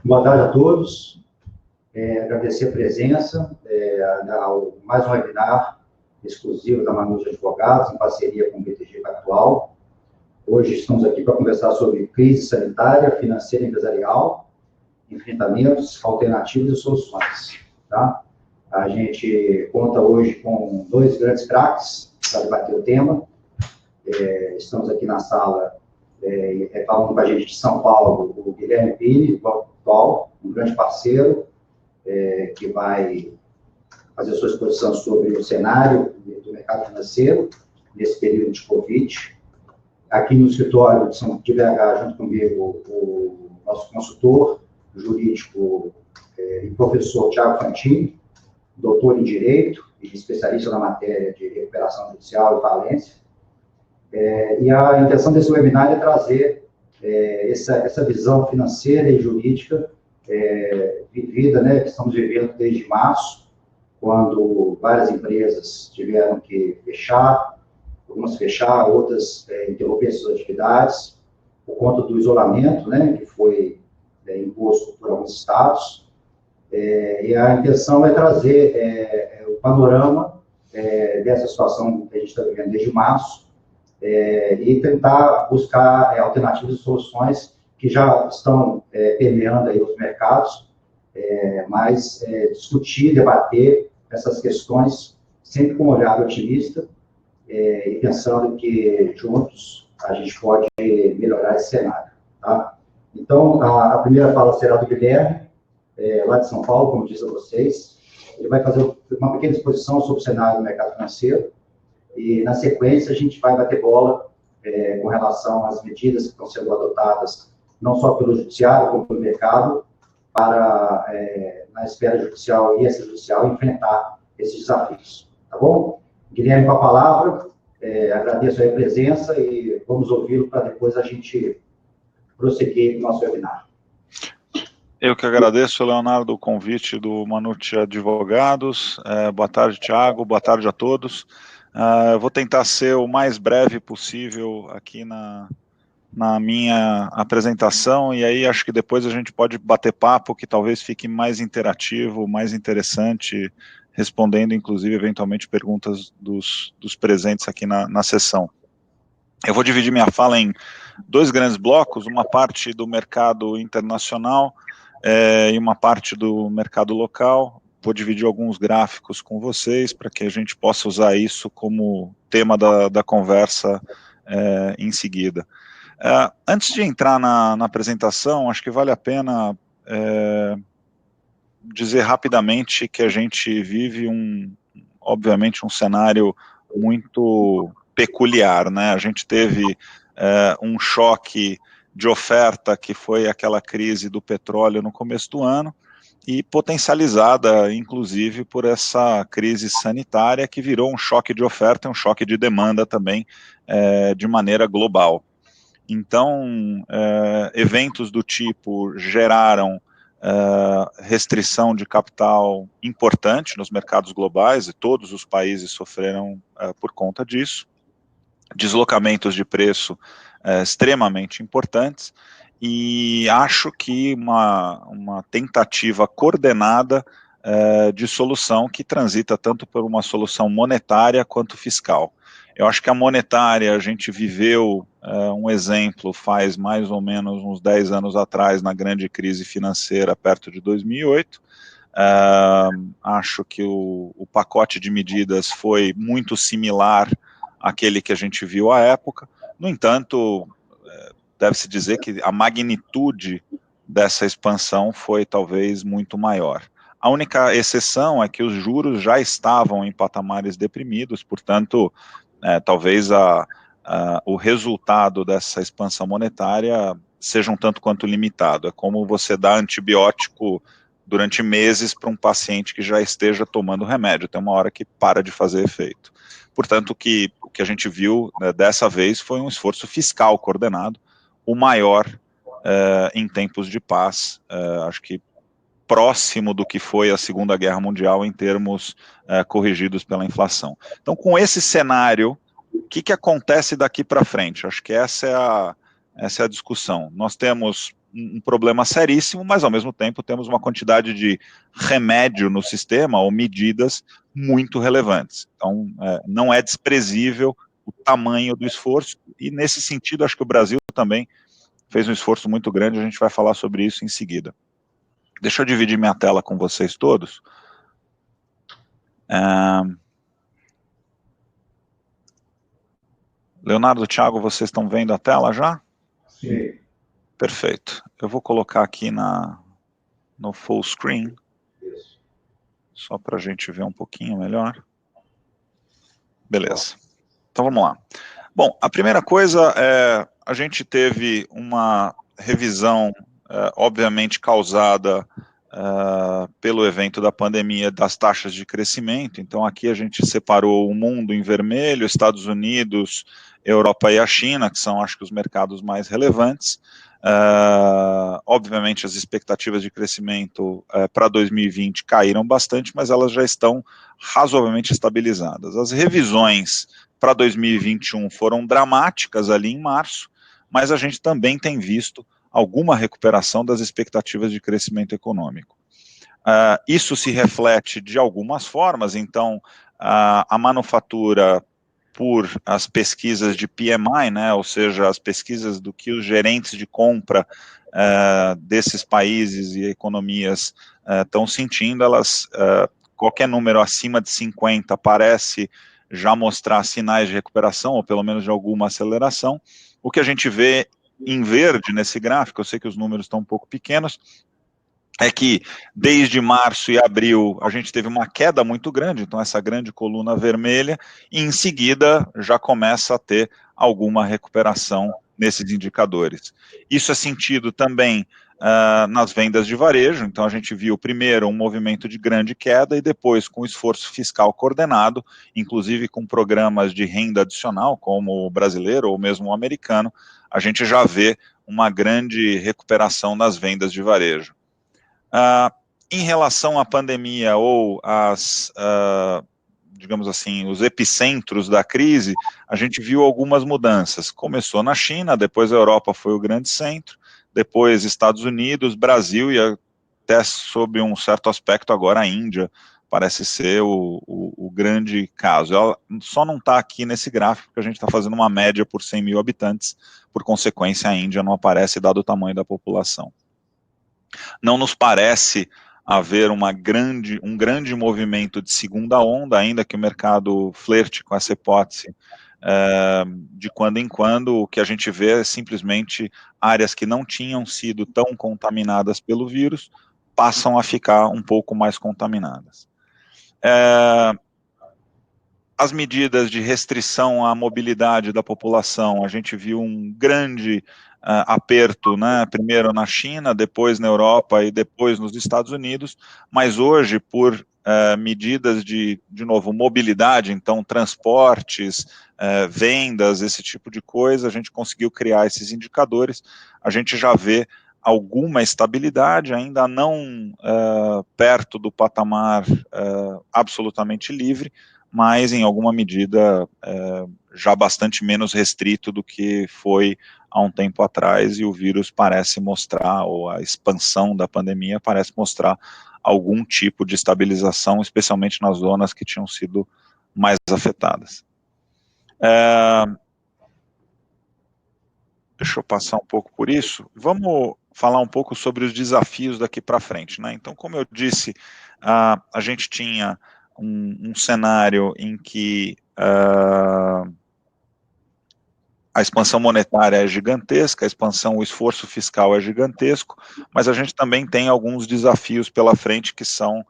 Boa tarde a todos. Agradecer a presença ao mais um webinar exclusivo da Manute Advogados, em parceria com o BTG Pactual. Hoje estamos aqui para conversar sobre crise sanitária, financeira e empresarial, enfrentamentos, alternativas e soluções. Tá? A gente conta hoje com dois grandes craques para debater o tema. Estamos aqui na sala falando com a gente de São Paulo, o Guilherme Pini, um grande parceiro, que vai fazer sua exposição sobre o cenário do mercado financeiro nesse período de Covid. Aqui no escritório de BH, junto comigo, o nosso consultor jurídico e professor Thiago Fantini, doutor em Direito e especialista na matéria de recuperação judicial e falência. E a intenção desse webinar é trazer essa visão financeira e jurídica vivida, né, que estamos vivendo desde março, quando várias empresas tiveram que fechar, algumas fechar, outras interromper suas atividades, por conta do isolamento, né, que foi imposto por alguns estados. E a intenção é trazer o panorama dessa situação que a gente está vivendo desde março, e tentar buscar alternativas e soluções que já estão permeando aí os mercados, mas discutir, debater essas questões sempre com um olhar otimista e pensando que juntos a gente pode melhorar esse cenário. Tá? Então, a primeira fala será do Guilherme, lá de São Paulo, como disse a vocês. Ele vai fazer uma pequena exposição sobre o cenário do mercado financeiro. E, na sequência, a gente vai bater bola com relação às medidas que estão sendo adotadas, não só pelo judiciário, como pelo mercado, para, na esfera judicial e extrajudicial, enfrentar esses desafios. Tá bom? Guilherme, com a palavra, agradeço a presença e vamos ouvi-lo para depois a gente prosseguir no nosso webinar. Eu que agradeço, Leonardo, o convite do Manute Advogados. Boa tarde, Thiago, boa tarde a todos. Eu vou tentar ser o mais breve possível aqui na minha apresentação, e aí acho que depois a gente pode bater papo, que talvez fique mais interativo, mais interessante, respondendo, inclusive, eventualmente, perguntas dos presentes aqui na sessão. Eu vou dividir minha fala em dois grandes blocos, uma parte do mercado internacional e uma parte do mercado local. Vou dividir alguns gráficos com vocês para que a gente possa usar isso como tema da conversa em seguida. Antes de entrar na apresentação, acho que vale a pena dizer rapidamente que a gente vive obviamente um cenário muito peculiar, né? A gente teve um choque de oferta, que foi aquela crise do petróleo no começo do ano, e potencializada, inclusive, por essa crise sanitária, que virou um choque de oferta e um choque de demanda também, de maneira global. Então, eventos do tipo geraram restrição de capital importante nos mercados globais, e todos os países sofreram por conta disso, deslocamentos de preço extremamente importantes, e acho que uma tentativa coordenada de solução que transita tanto por uma solução monetária quanto fiscal. Eu acho que a monetária, a gente viveu um exemplo faz mais ou menos uns 10 anos atrás, na grande crise financeira, perto de 2008, acho que o pacote de medidas foi muito similar àquele que a gente viu à época. No entanto, deve-se dizer que a magnitude dessa expansão foi talvez muito maior. A única exceção é que os juros já estavam em patamares deprimidos, portanto, talvez o resultado dessa expansão monetária seja um tanto quanto limitado. É como você dá antibiótico durante meses para um paciente que já esteja tomando remédio, tem uma hora que para de fazer efeito. Portanto, o que a gente viu dessa vez foi um esforço fiscal coordenado, o maior em tempos de paz, acho que próximo do que foi a Segunda Guerra Mundial em termos corrigidos pela inflação. Então, com esse cenário, o que acontece daqui para frente? Acho que essa é a discussão. Nós temos um problema seríssimo, mas ao mesmo tempo temos uma quantidade de remédio no sistema ou medidas muito relevantes. Então, não é desprezível o tamanho do esforço, e nesse sentido acho que o Brasil também fez um esforço muito grande, a gente vai falar sobre isso em seguida. Deixa eu dividir minha tela com vocês todos. Leonardo, Thiago, vocês estão vendo a tela já? Sim. Perfeito. Eu vou colocar aqui no full screen, só para a gente ver um pouquinho melhor. Beleza. Então vamos lá. Bom, a primeira coisa é, a gente teve uma revisão, obviamente causada pelo evento da pandemia das taxas de crescimento. Então aqui a gente separou o mundo em vermelho, Estados Unidos, Europa e a China, que são, acho que, os mercados mais relevantes. Obviamente as expectativas de crescimento para 2020 caíram bastante, mas elas já estão razoavelmente estabilizadas. As revisões para 2021 foram dramáticas ali em março, mas a gente também tem visto alguma recuperação das expectativas de crescimento econômico. Isso se reflete de algumas formas. Então, a manufatura, por as pesquisas de PMI, né, ou seja, as pesquisas do que os gerentes de compra desses países e economias estão sentindo, qualquer número acima de 50 parece já mostrar sinais de recuperação, ou pelo menos de alguma aceleração. O que a gente vê em verde nesse gráfico, eu sei que os números estão um pouco pequenos, é que desde março e abril a gente teve uma queda muito grande, então essa grande coluna vermelha, e em seguida já começa a ter alguma recuperação nesses indicadores. Isso é sentido também nas vendas de varejo. Então a gente viu primeiro um movimento de grande queda e depois, com esforço fiscal coordenado, inclusive com programas de renda adicional, como o brasileiro ou mesmo o americano, a gente já vê uma grande recuperação nas vendas de varejo. Em relação à pandemia ou digamos assim, os epicentros da crise, a gente viu algumas mudanças. Começou na China, depois a Europa foi o grande centro, depois Estados Unidos, Brasil e até, sob um certo aspecto, agora a Índia parece ser o grande caso. Ela só não está aqui nesse gráfico, porque a gente está fazendo uma média por 100 mil habitantes, por consequência a Índia não aparece, dado o tamanho da população. Não nos parece haver um grande movimento de segunda onda, ainda que o mercado flerte com essa hipótese de quando em quando. O que a gente vê é simplesmente áreas que não tinham sido tão contaminadas pelo vírus passam a ficar um pouco mais contaminadas. As medidas de restrição à mobilidade da população, a gente viu um grande aperto, né, primeiro na China, depois na Europa e depois nos Estados Unidos, mas hoje, por medidas de novo, mobilidade, então transportes, vendas, esse tipo de coisa, a gente conseguiu criar esses indicadores, a gente já vê alguma estabilidade, ainda não perto do patamar absolutamente livre, mas em alguma medida já bastante menos restrito do que foi há um tempo atrás, e o vírus parece mostrar, ou a expansão da pandemia parece mostrar algum tipo de estabilização, especialmente nas zonas que tinham sido mais afetadas. Deixa eu passar um pouco por isso. Vamos falar um pouco sobre os desafios daqui para frente, né? Então, como eu disse, a gente tinha um cenário em que a expansão monetária é gigantesca, o esforço fiscal é gigantesco, mas a gente também tem alguns desafios pela frente que são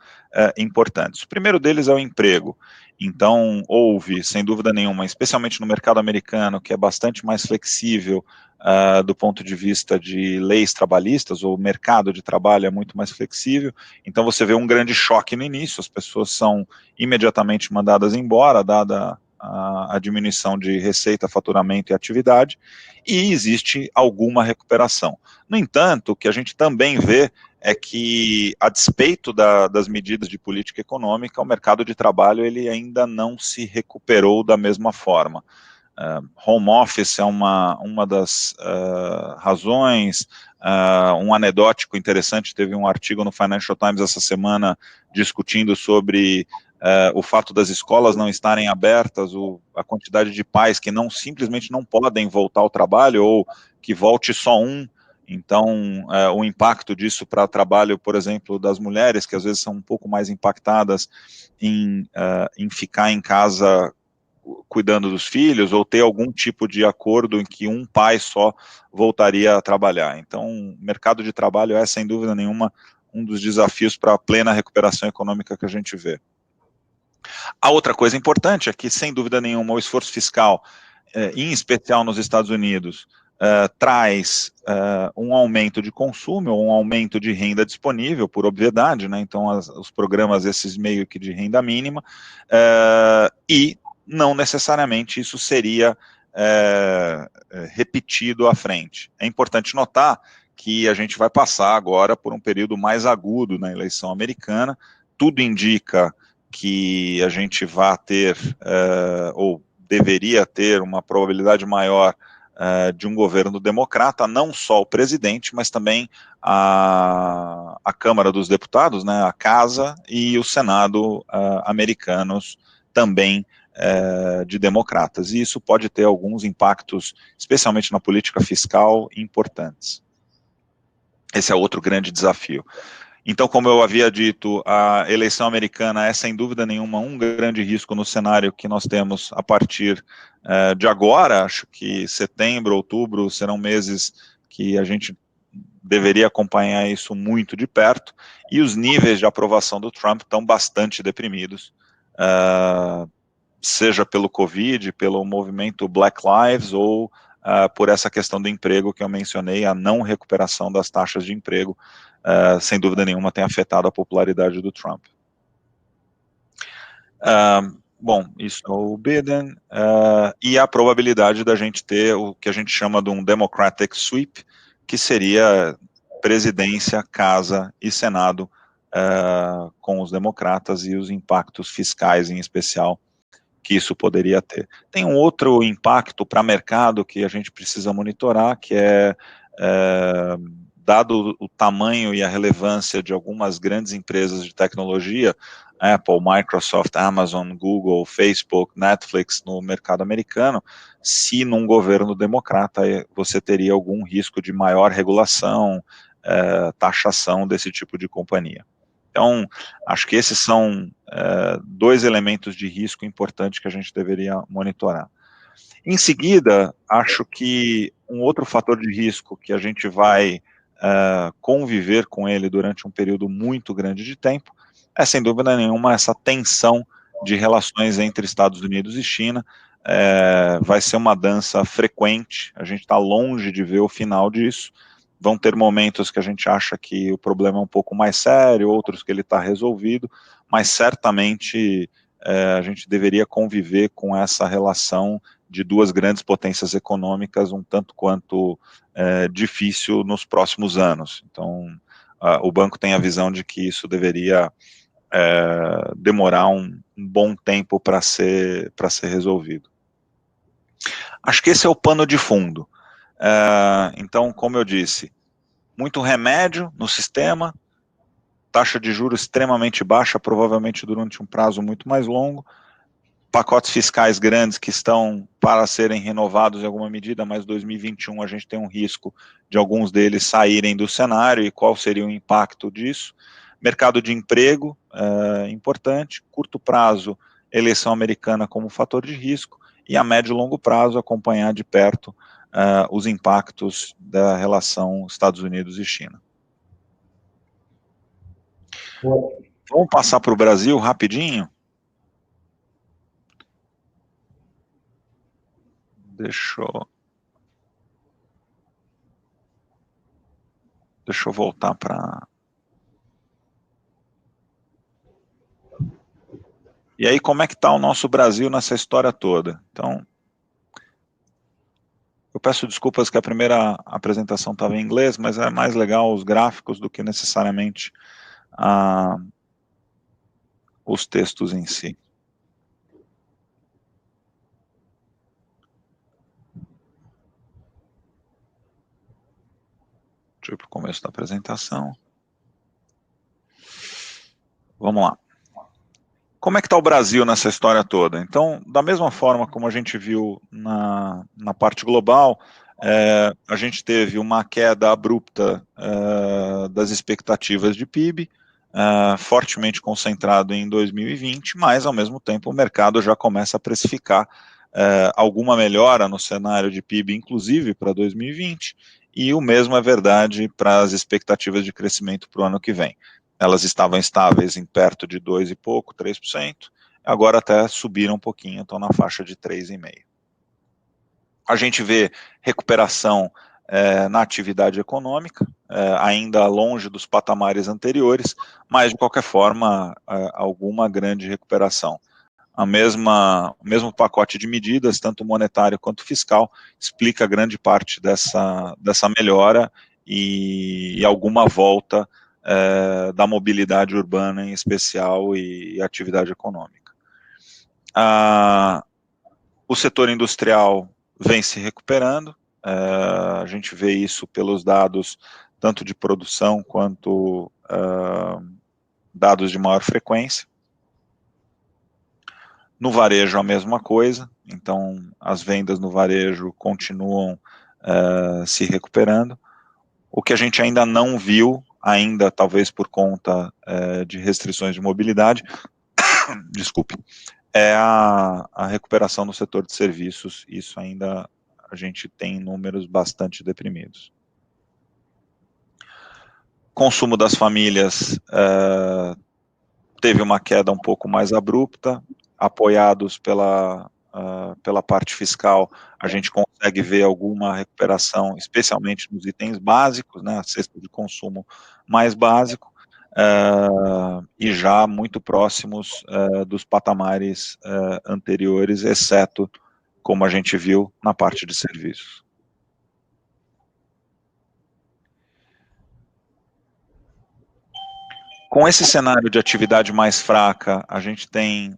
importantes. O primeiro deles é o emprego. Então, houve, sem dúvida nenhuma, especialmente no mercado americano, que é bastante mais flexível do ponto de vista de leis trabalhistas, ou o mercado de trabalho é muito mais flexível, então você vê um grande choque no início, as pessoas são imediatamente mandadas embora, dada a diminuição de receita, faturamento e atividade, e existe alguma recuperação. No entanto, o que a gente também vê é que, a despeito das medidas de política econômica, o mercado de trabalho ele ainda não se recuperou da mesma forma. Home office é uma das razões, Um anedótico interessante, teve um artigo no Financial Times essa semana discutindo sobre o fato das escolas não estarem abertas, a quantidade de pais que simplesmente não podem voltar ao trabalho, ou que volte só um. Então, o impacto disso para o trabalho, por exemplo, das mulheres, que às vezes são um pouco mais impactadas em ficar em casa cuidando dos filhos, ou ter algum tipo de acordo em que um pai só voltaria a trabalhar. Então, o mercado de trabalho é, sem dúvida nenhuma, um dos desafios para a plena recuperação econômica que a gente vê. A outra coisa importante é que, sem dúvida nenhuma, o esforço fiscal, em especial nos Estados Unidos, traz um aumento de consumo, ou um aumento de renda disponível, por obviedade, né? Então os programas esses meio que de renda mínima, e não necessariamente isso seria repetido à frente. É importante notar que a gente vai passar agora por um período mais agudo na eleição americana, tudo indica que a gente vai ter, ou deveria ter, uma probabilidade maior de um governo democrata, não só o presidente, mas também a Câmara dos Deputados, né, a Casa e o Senado americanos também de democratas. E isso pode ter alguns impactos, especialmente na política fiscal, importantes. Esse é outro grande desafio. Então, como eu havia dito, a eleição americana é, sem dúvida nenhuma, um grande risco no cenário que nós temos a partir de agora. Acho que setembro, outubro serão meses que a gente deveria acompanhar isso muito de perto, e os níveis de aprovação do Trump estão bastante deprimidos, seja pelo Covid, pelo movimento Black Lives, ou por essa questão do emprego que eu mencionei, a não recuperação das taxas de emprego, sem dúvida nenhuma, tem afetado a popularidade do Trump. Bom, isso é o Biden, e a probabilidade da gente ter o que a gente chama de um Democratic Sweep, que seria presidência, Casa e Senado com os democratas, e os impactos fiscais em especial que isso poderia ter. Tem um outro impacto para o mercado que a gente precisa monitorar, que dado o tamanho e a relevância de algumas grandes empresas de tecnologia, Apple, Microsoft, Amazon, Google, Facebook, Netflix, no mercado americano, se num governo democrata você teria algum risco de maior regulação, taxação desse tipo de companhia. Então, acho que esses são dois elementos de risco importantes que a gente deveria monitorar. Em seguida, acho que um outro fator de risco que a gente vai conviver com ele durante um período muito grande de tempo é, sem dúvida nenhuma, essa tensão de relações entre Estados Unidos e China. Vai ser uma dança frequente, a gente está longe de ver o final disso. Vão ter momentos que a gente acha que o problema é um pouco mais sério, outros que ele está resolvido, mas certamente a gente deveria conviver com essa relação de duas grandes potências econômicas um tanto quanto difícil nos próximos anos. Então, o banco tem a visão de que isso deveria demorar um bom tempo para ser resolvido. Acho que esse é o pano de fundo. Então, como eu disse, muito remédio no sistema, taxa de juros extremamente baixa, provavelmente durante um prazo muito mais longo, pacotes fiscais grandes que estão para serem renovados em alguma medida, mas 2021 a gente tem um risco de alguns deles saírem do cenário, e qual seria o impacto disso. Mercado de emprego, importante, curto prazo, eleição americana como fator de risco, e a médio e longo prazo acompanhar de perto os impactos da relação Estados Unidos e China. Vamos passar para o Brasil rapidinho? Deixa eu voltar para... E aí, como é que está o nosso Brasil nessa história toda? Então, eu peço desculpas que a primeira apresentação estava em inglês, mas é mais legal os gráficos do que necessariamente os textos em si. Deixa eu ir para o começo da apresentação. Vamos lá. Como é que está o Brasil nessa história toda? Então, da mesma forma como a gente viu na parte global, a gente teve uma queda abrupta das expectativas de PIB, fortemente concentrado em 2020, mas, ao mesmo tempo, o mercado já começa a precificar alguma melhora no cenário de PIB, inclusive para 2020, e o mesmo é verdade para as expectativas de crescimento para o ano que vem. Elas estavam estáveis em perto de 2 e pouco, 3%, agora até subiram um pouquinho, estão na faixa de 3,5%. A gente vê recuperação na atividade econômica, ainda longe dos patamares anteriores, mas de qualquer forma, alguma grande recuperação. O mesmo pacote de medidas, tanto monetário quanto fiscal, explica grande parte dessa melhora e alguma volta da mobilidade urbana em especial e atividade econômica. O setor industrial vem se recuperando, a gente vê isso pelos dados tanto de produção quanto dados de maior frequência. No varejo a mesma coisa, então as vendas no varejo continuam se recuperando. O que a gente ainda não viu, ainda talvez por conta de restrições de mobilidade, desculpe, é a recuperação no setor de serviços. Isso ainda a gente tem números bastante deprimidos. Consumo das famílias teve uma queda um pouco mais abrupta, apoiados pela parte fiscal, a gente consegue ver alguma recuperação, especialmente nos itens básicos, né, a cesta de consumo mais básico, e já muito próximos dos patamares anteriores, exceto, como a gente viu, na parte de serviços. Com esse cenário de atividade mais fraca, a gente tem,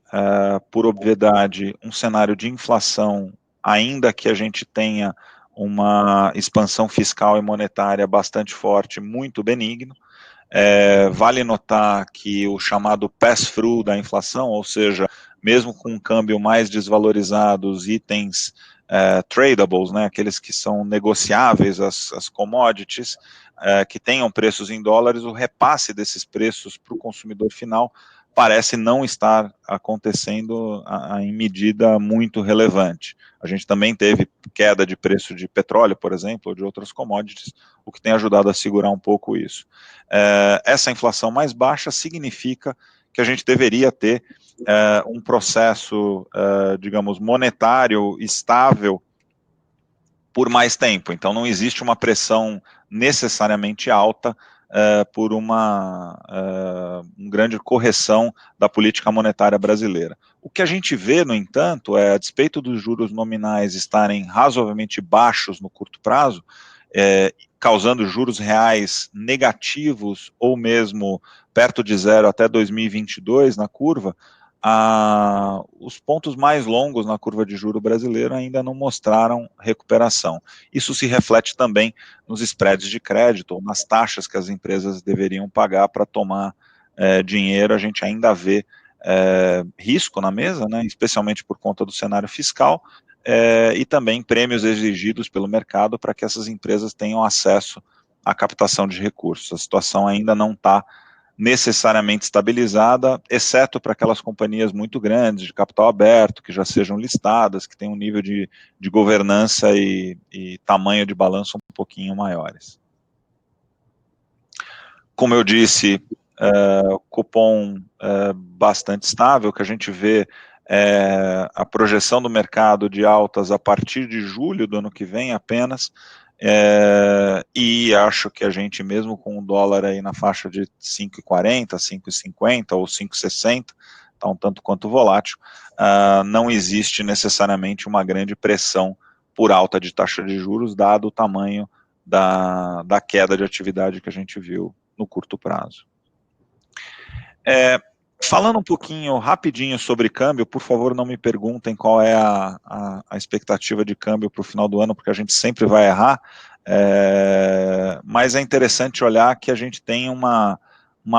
por obviedade, um cenário de inflação, ainda que a gente tenha uma expansão fiscal e monetária bastante forte, muito benigno. Vale notar que o chamado pass-through da inflação, ou seja, mesmo com um câmbio mais desvalorizado, os itens tradables, né, aqueles que são negociáveis, as commodities, que tenham preços em dólares, o repasse desses preços para o consumidor final parece não estar acontecendo em medida muito relevante. A gente também teve queda de preço de petróleo, por exemplo, ou de outras commodities, o que tem ajudado a segurar um pouco isso. Essa inflação mais baixa significa que a gente deveria ter um processo, digamos, monetário estável por mais tempo. Então, não existe uma pressão necessariamente alta por uma grande correção da política monetária brasileira. O que a gente vê, no entanto, a despeito dos juros nominais estarem razoavelmente baixos no curto prazo, causando juros reais negativos ou mesmo perto de zero até 2022 na curva, os pontos mais longos na curva de juro brasileira ainda não mostraram recuperação. Isso se reflete também nos spreads de crédito, ou nas taxas que as empresas deveriam pagar para tomar dinheiro. A gente ainda vê risco na mesa, né, especialmente por conta do cenário fiscal, e também prêmios exigidos pelo mercado para que essas empresas tenham acesso à captação de recursos. A situação ainda não está necessariamente estabilizada, exceto para aquelas companhias muito grandes, de capital aberto, que já sejam listadas, que tenham um nível de governança e tamanho de balanço um pouquinho maiores. Como eu disse, cupom bastante estável, que a gente vê a projeção do mercado de altas a partir de julho do ano que vem apenas, e acho que a gente, mesmo com o dólar aí na faixa de 5,40, 5,50 ou 5,60, está um tanto quanto volátil, não existe necessariamente uma grande pressão por alta de taxa de juros, dado o tamanho da queda de atividade que a gente viu no curto prazo. Falando um pouquinho rapidinho sobre câmbio, por favor, não me perguntem qual é a expectativa de câmbio para o final do ano, porque a gente sempre vai errar. Mas é interessante olhar que a gente tem uma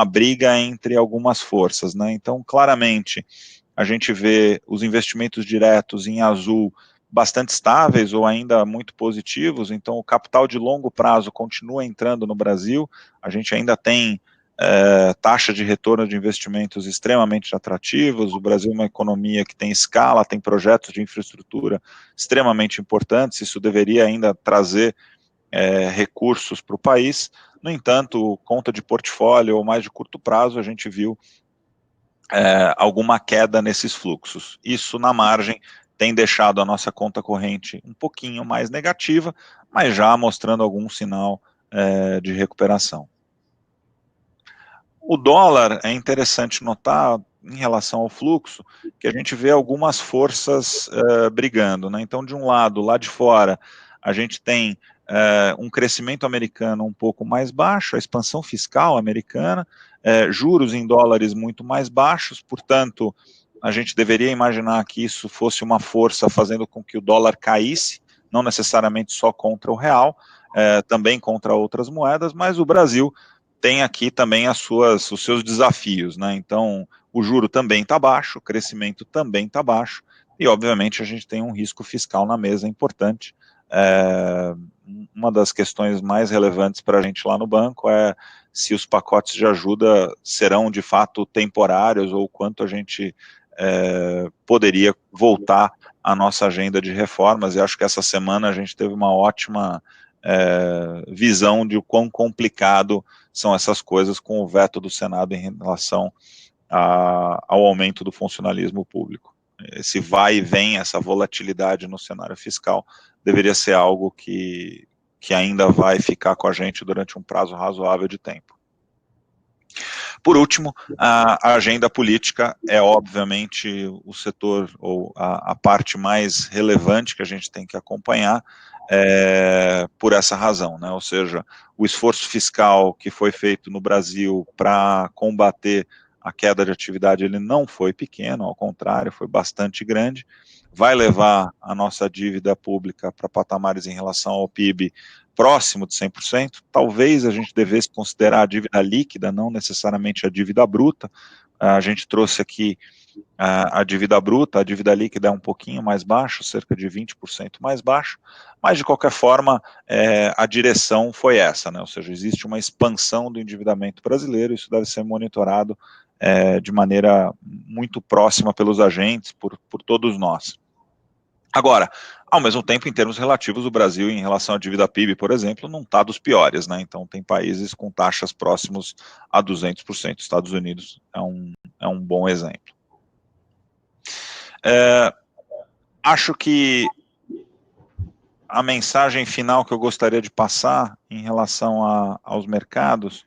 briga entre algumas forças, né? Então, claramente, a gente vê os investimentos diretos em azul bastante estáveis ou ainda muito positivos, então o capital de longo prazo continua entrando no Brasil, a gente ainda tem taxa de retorno de investimentos extremamente atrativos, o Brasil é uma economia que tem escala, tem projetos de infraestrutura extremamente importantes, isso deveria ainda trazer recursos para o país. No entanto, conta de portfólio ou mais de curto prazo, a gente viu alguma queda nesses fluxos. Isso, na margem, tem deixado a nossa conta corrente um pouquinho mais negativa, mas já mostrando algum sinal de recuperação. O dólar, é interessante notar, em relação ao fluxo, que a gente vê algumas forças brigando, né? Então, de um lado, lá de fora, a gente tem um crescimento americano um pouco mais baixo, a expansão fiscal americana, juros em dólares muito mais baixos, portanto, a gente deveria imaginar que isso fosse uma força fazendo com que o dólar caísse, não necessariamente só contra o real, também contra outras moedas, mas o Brasil tem aqui também os seus desafios, né? Então, o juro também está baixo, o crescimento também está baixo, e obviamente a gente tem um risco fiscal na mesa importante. Uma das questões mais relevantes para a gente lá no banco é se os pacotes de ajuda serão de fato temporários ou quanto a gente poderia voltar à nossa agenda de reformas, e acho que essa semana a gente teve uma ótima visão de o quão complicado são essas coisas com o veto do Senado em relação ao aumento do funcionalismo público. Esse vai e vem, essa volatilidade no cenário fiscal, deveria ser algo que ainda vai ficar com a gente durante um prazo razoável de tempo. Por último, a agenda política é obviamente o setor ou a parte mais relevante que a gente tem que acompanhar por essa razão, né? Ou seja, o esforço fiscal que foi feito no Brasil para combater a queda de atividade, ele não foi pequeno, ao contrário, foi bastante grande, vai levar a nossa dívida pública para patamares em relação ao PIB próximo de 100%, talvez a gente devesse considerar a dívida líquida, não necessariamente a dívida bruta. A gente trouxe aqui a dívida bruta, a dívida líquida é um pouquinho mais baixo, cerca de 20% mais baixo, mas de qualquer forma a direção foi essa, né? Ou seja, existe uma expansão do endividamento brasileiro, isso deve ser monitorado de maneira muito próxima pelos agentes, por todos nós. Agora, ao mesmo tempo, em termos relativos, o Brasil, em relação à dívida PIB, por exemplo, não está dos piores, né? Então, tem países com taxas próximos a 200%. Estados Unidos é um bom exemplo. Acho que a mensagem final que eu gostaria de passar em relação aos mercados,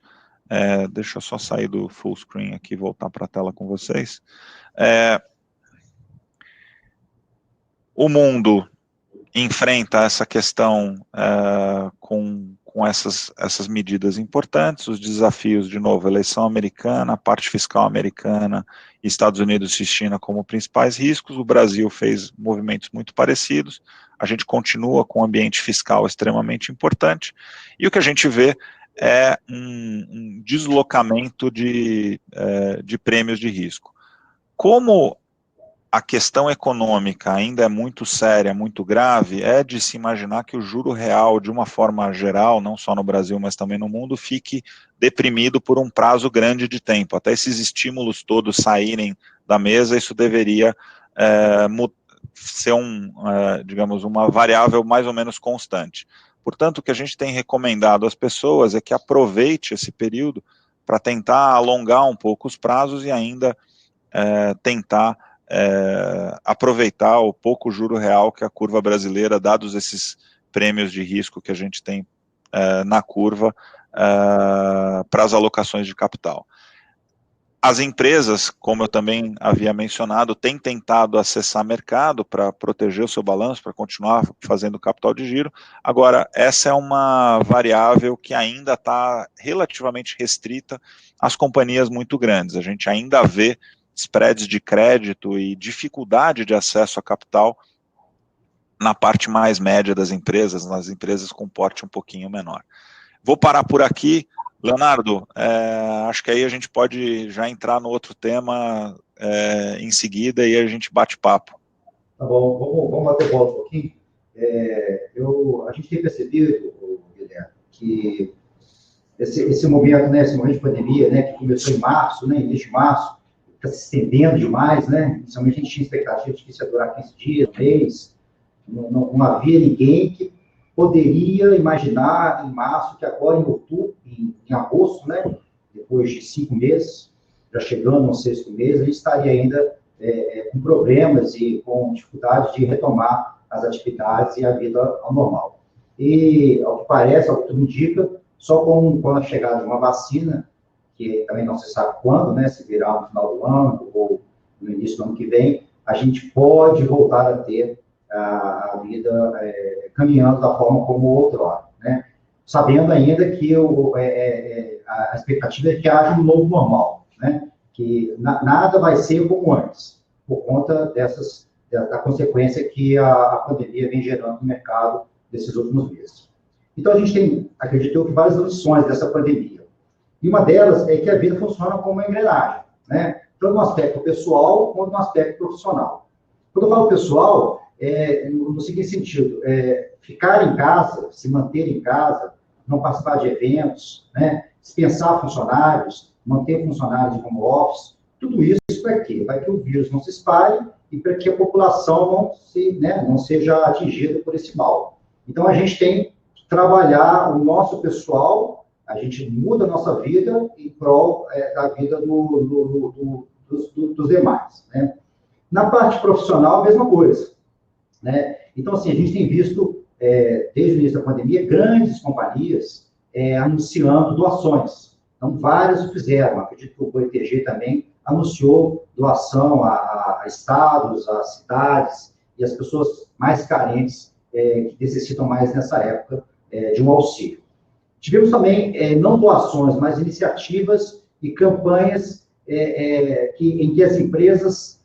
deixa eu só sair do full screen aqui e voltar para a tela com vocês. O mundo enfrenta essa questão com essas medidas importantes, os desafios, de novo, eleição americana, parte fiscal americana, Estados Unidos e China como principais riscos. O Brasil fez movimentos muito parecidos, a gente continua com um ambiente fiscal extremamente importante, e o que a gente vê é um deslocamento de prêmios de risco. Como a questão econômica ainda é muito séria, muito grave, é de se imaginar que o juro real, de uma forma geral, não só no Brasil, mas também no mundo, fique deprimido por um prazo grande de tempo. Até esses estímulos todos saírem da mesa, isso deveria ser digamos, uma variável mais ou menos constante. Portanto, o que a gente tem recomendado às pessoas é que aproveite esse período para tentar alongar um pouco os prazos e ainda tentar aproveitar o pouco juro real que a curva brasileira, dados esses prêmios de risco que a gente tem na curva, para as alocações de capital. As empresas, como eu também havia mencionado, têm tentado acessar mercado para proteger o seu balanço, para continuar fazendo capital de giro. Agora, essa é uma variável que ainda está relativamente restrita às companhias muito grandes. A gente ainda vê spreads de crédito e dificuldade de acesso a capital na parte mais média das empresas, nas empresas com porte um pouquinho menor. Vou parar por aqui. Leonardo, acho que aí a gente pode já entrar no outro tema em seguida e a gente bate papo. Tá bom, vamos bater bola um pouquinho. A gente tem percebido, Guilherme, que esse momento, né, esse momento de pandemia, né, que começou em março, né, início de março, está se estendendo demais, né, inicialmente a gente tinha expectativa de que isso ia durar 15 dias, um mês, não havia ninguém que poderia imaginar em março que agora em outubro, em agosto, né, depois de 5 meses, já chegando no 6º mês, a gente estaria ainda com problemas e com dificuldade de retomar as atividades e a vida ao normal. E, ao que parece, ao que tudo indica, só com a chegada de uma vacina, que também não se sabe quando, né, se virá no final do ano ou no início do ano que vem, a gente pode voltar a ter a vida caminhando da forma como outrora, né? Sabendo ainda que a expectativa é que haja um novo normal, né? Que nada vai ser como antes, por conta da consequência que a pandemia vem gerando no mercado desses últimos meses. Então, a gente tem, acredito eu, várias lições dessa pandemia. E uma delas é que a vida funciona como uma engrenagem, né? Tanto no aspecto pessoal quanto no aspecto profissional. Quando eu falo pessoal, no seguinte sentido, ficar em casa, se manter em casa, não participar de eventos, né? Dispensar funcionários, manter funcionários de home office, tudo isso para quê? Para que o vírus não se espalhe e para que a população não seja atingida por esse mal. Então, a gente tem que trabalhar o nosso pessoal, a gente muda a nossa vida em prol da vida dos demais, né? Na parte profissional, a mesma coisa, né? Então, assim, a gente tem visto, desde o início da pandemia, grandes companhias anunciando doações. Então, várias o fizeram. Acredito que o BTG também anunciou doação a estados, a cidades e as pessoas mais carentes que necessitam mais nessa época de um auxílio. Tivemos também, não doações, mas iniciativas e campanhas em que as empresas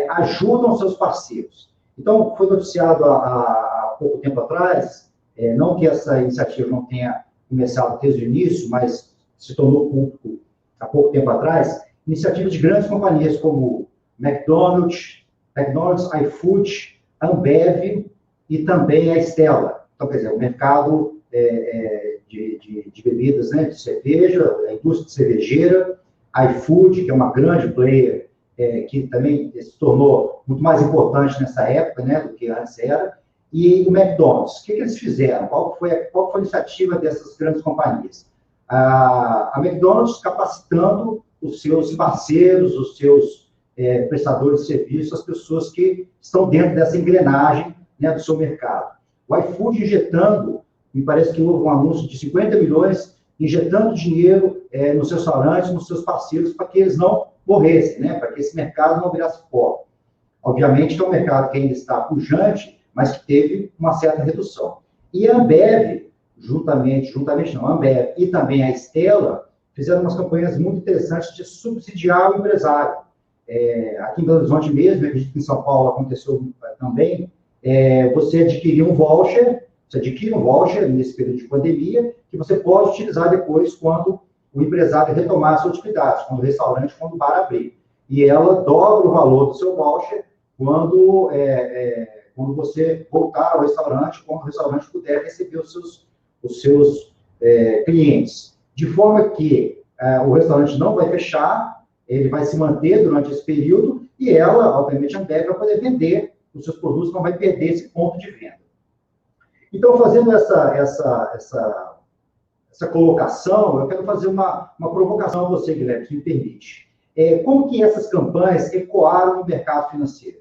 ajudam seus parceiros. Então, foi noticiado há pouco tempo atrás, não que essa iniciativa não tenha começado desde o início, mas se tornou público há pouco tempo atrás, iniciativas de grandes companhias como McDonald's, iFood, Ambev e também a Stella. Então, quer dizer, o mercado de bebidas, né, de cerveja, a indústria cervejeira, iFood, que é uma grande player, que também se tornou muito mais importante nessa época, né, do que antes era, e o McDonald's. O que eles fizeram? Qual foi a iniciativa dessas grandes companhias? A McDonald's capacitando os seus parceiros, os seus prestadores de serviço, as pessoas que estão dentro dessa engrenagem, né, do seu mercado. O iFood injetando, me parece que houve um anúncio de 50 milhões, injetando dinheiro nos seus restaurantes, nos seus parceiros, para que eles não morressem, né, para que esse mercado não virasse pó. Obviamente que é um mercado que ainda está pujante, mas que teve uma certa redução. E a Ambev, a Ambev e também a Stella, fizeram umas campanhas muito interessantes de subsidiar o empresário. Aqui em Belo Horizonte mesmo, acredito que em São Paulo aconteceu também, você adquire um voucher nesse período de pandemia, que você pode utilizar depois quando o empresário retomar a sua atividade, quando o restaurante, quando o bar abrir. E ela dobra o valor do seu voucher quando você voltar ao restaurante, quando o restaurante puder receber os seus clientes. De forma que o restaurante não vai fechar, ele vai se manter durante esse período e ela, obviamente, a Ambev vai poder vender os seus produtos, não vai perder esse ponto de venda. Então, fazendo essa colocação, eu quero fazer uma provocação a você, Guilherme, se me permite. Como que essas campanhas ecoaram no mercado financeiro?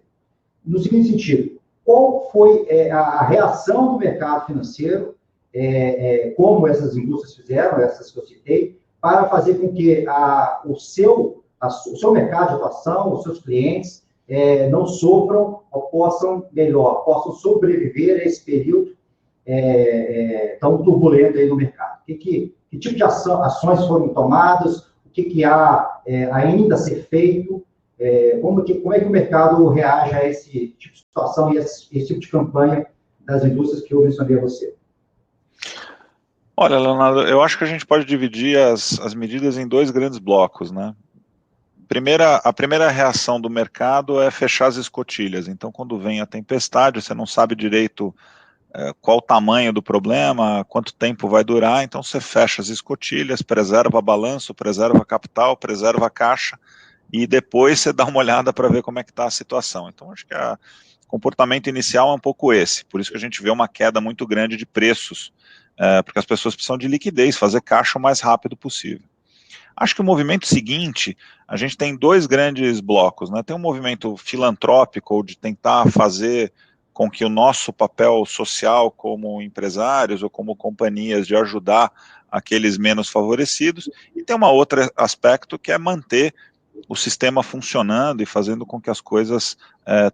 No seguinte sentido, qual foi a reação do mercado financeiro, como essas indústrias fizeram, essas que eu citei, para fazer com que o seu mercado de atuação, os seus clientes, não sofram ou possam sobreviver a esse período tão turbulento aí no mercado. Que tipo de ações foram tomadas, o que há ainda a ser feito, como é que o mercado reage a esse tipo de situação e esse tipo de campanha das indústrias que eu mencionei a você? Olha, Leonardo, eu acho que a gente pode dividir as medidas em dois grandes blocos, né? A primeira reação do mercado é fechar as escotilhas. Então, quando vem a tempestade, você não sabe direito qual o tamanho do problema, quanto tempo vai durar, então você fecha as escotilhas, preserva balanço, preserva capital, preserva caixa, e depois você dá uma olhada para ver como é que está a situação. Então, acho que o comportamento inicial é um pouco esse, por isso que a gente vê uma queda muito grande de preços, porque as pessoas precisam de liquidez, fazer caixa o mais rápido possível. Acho que o movimento seguinte, a gente tem dois grandes blocos, né? Tem um movimento filantrópico, ou de tentar fazer com que o nosso papel social como empresários ou como companhias de ajudar aqueles menos favorecidos, e tem um outro aspecto que é manter o sistema funcionando e fazendo com que as coisas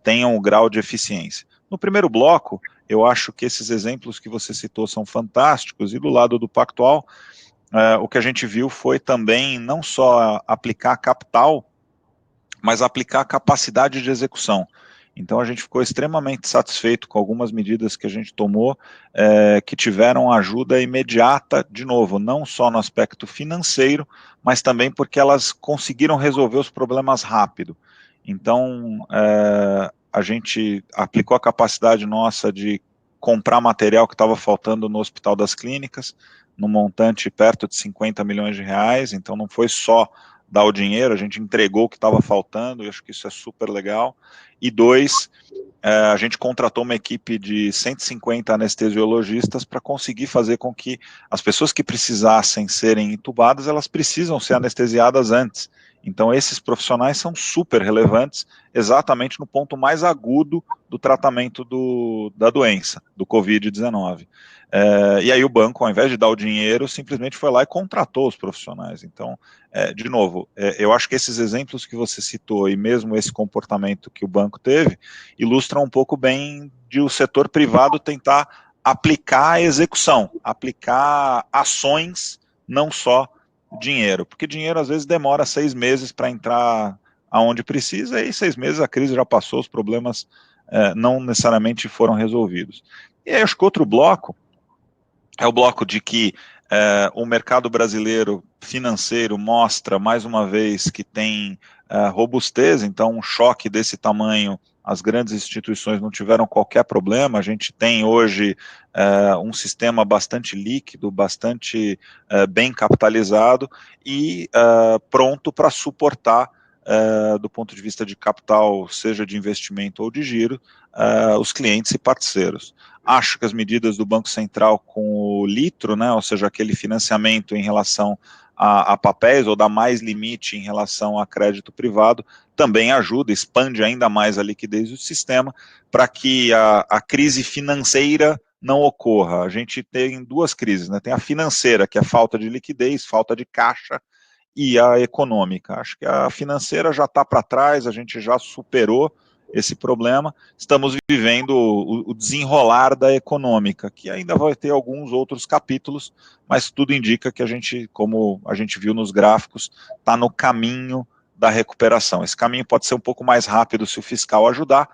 tenham um grau de eficiência. No primeiro bloco, eu acho que esses exemplos que você citou são fantásticos, e do lado do Pactual, o que a gente viu foi também não só aplicar capital, mas aplicar capacidade de execução. Então a gente ficou extremamente satisfeito com algumas medidas que a gente tomou, que tiveram ajuda imediata, de novo, não só no aspecto financeiro, mas também porque elas conseguiram resolver os problemas rápido. Então a gente aplicou a capacidade nossa de comprar material que estava faltando no Hospital das Clínicas, no montante perto de 50 milhões de reais, então não foi só dar o dinheiro, a gente entregou o que estava faltando, e acho que isso é super legal. E dois, a gente contratou uma equipe de 150 anestesiologistas para conseguir fazer com que as pessoas que precisassem serem entubadas, elas precisam ser anestesiadas antes. Então esses profissionais são super relevantes, exatamente no ponto mais agudo do tratamento da doença, do Covid-19. E aí o banco, ao invés de dar o dinheiro, simplesmente foi lá e contratou os profissionais. Então, de novo, eu acho que esses exemplos que você citou, e mesmo esse comportamento que o banco teve, ilustram um pouco bem de o setor privado tentar aplicar a execução, aplicar ações, não só dinheiro, porque dinheiro às vezes demora 6 meses para entrar aonde precisa, e 6 meses a crise já passou, os problemas não necessariamente foram resolvidos. E aí acho que outro bloco é o bloco de que o mercado brasileiro financeiro mostra, mais uma vez, que tem robustez, então um choque desse tamanho, as grandes instituições não tiveram qualquer problema, a gente tem hoje um sistema bastante líquido, bastante bem capitalizado e pronto para suportar, do ponto de vista de capital, seja de investimento ou de giro, os clientes e parceiros. Acho que as medidas do Banco Central com o litro, né, ou seja, aquele financiamento em relação a papéis, ou dá mais limite em relação a crédito privado, também ajuda, expande ainda mais a liquidez do sistema, para que a crise financeira não ocorra. A gente tem duas crises, né? Tem a financeira, que é falta de liquidez, falta de caixa, e a econômica. Acho que a financeira já está para trás, a gente já superou esse problema, estamos vivendo o desenrolar da econômica, que ainda vai ter alguns outros capítulos, mas tudo indica que a gente, como a gente viu nos gráficos, está no caminho da recuperação. Esse caminho pode ser um pouco mais rápido se o fiscal ajudar,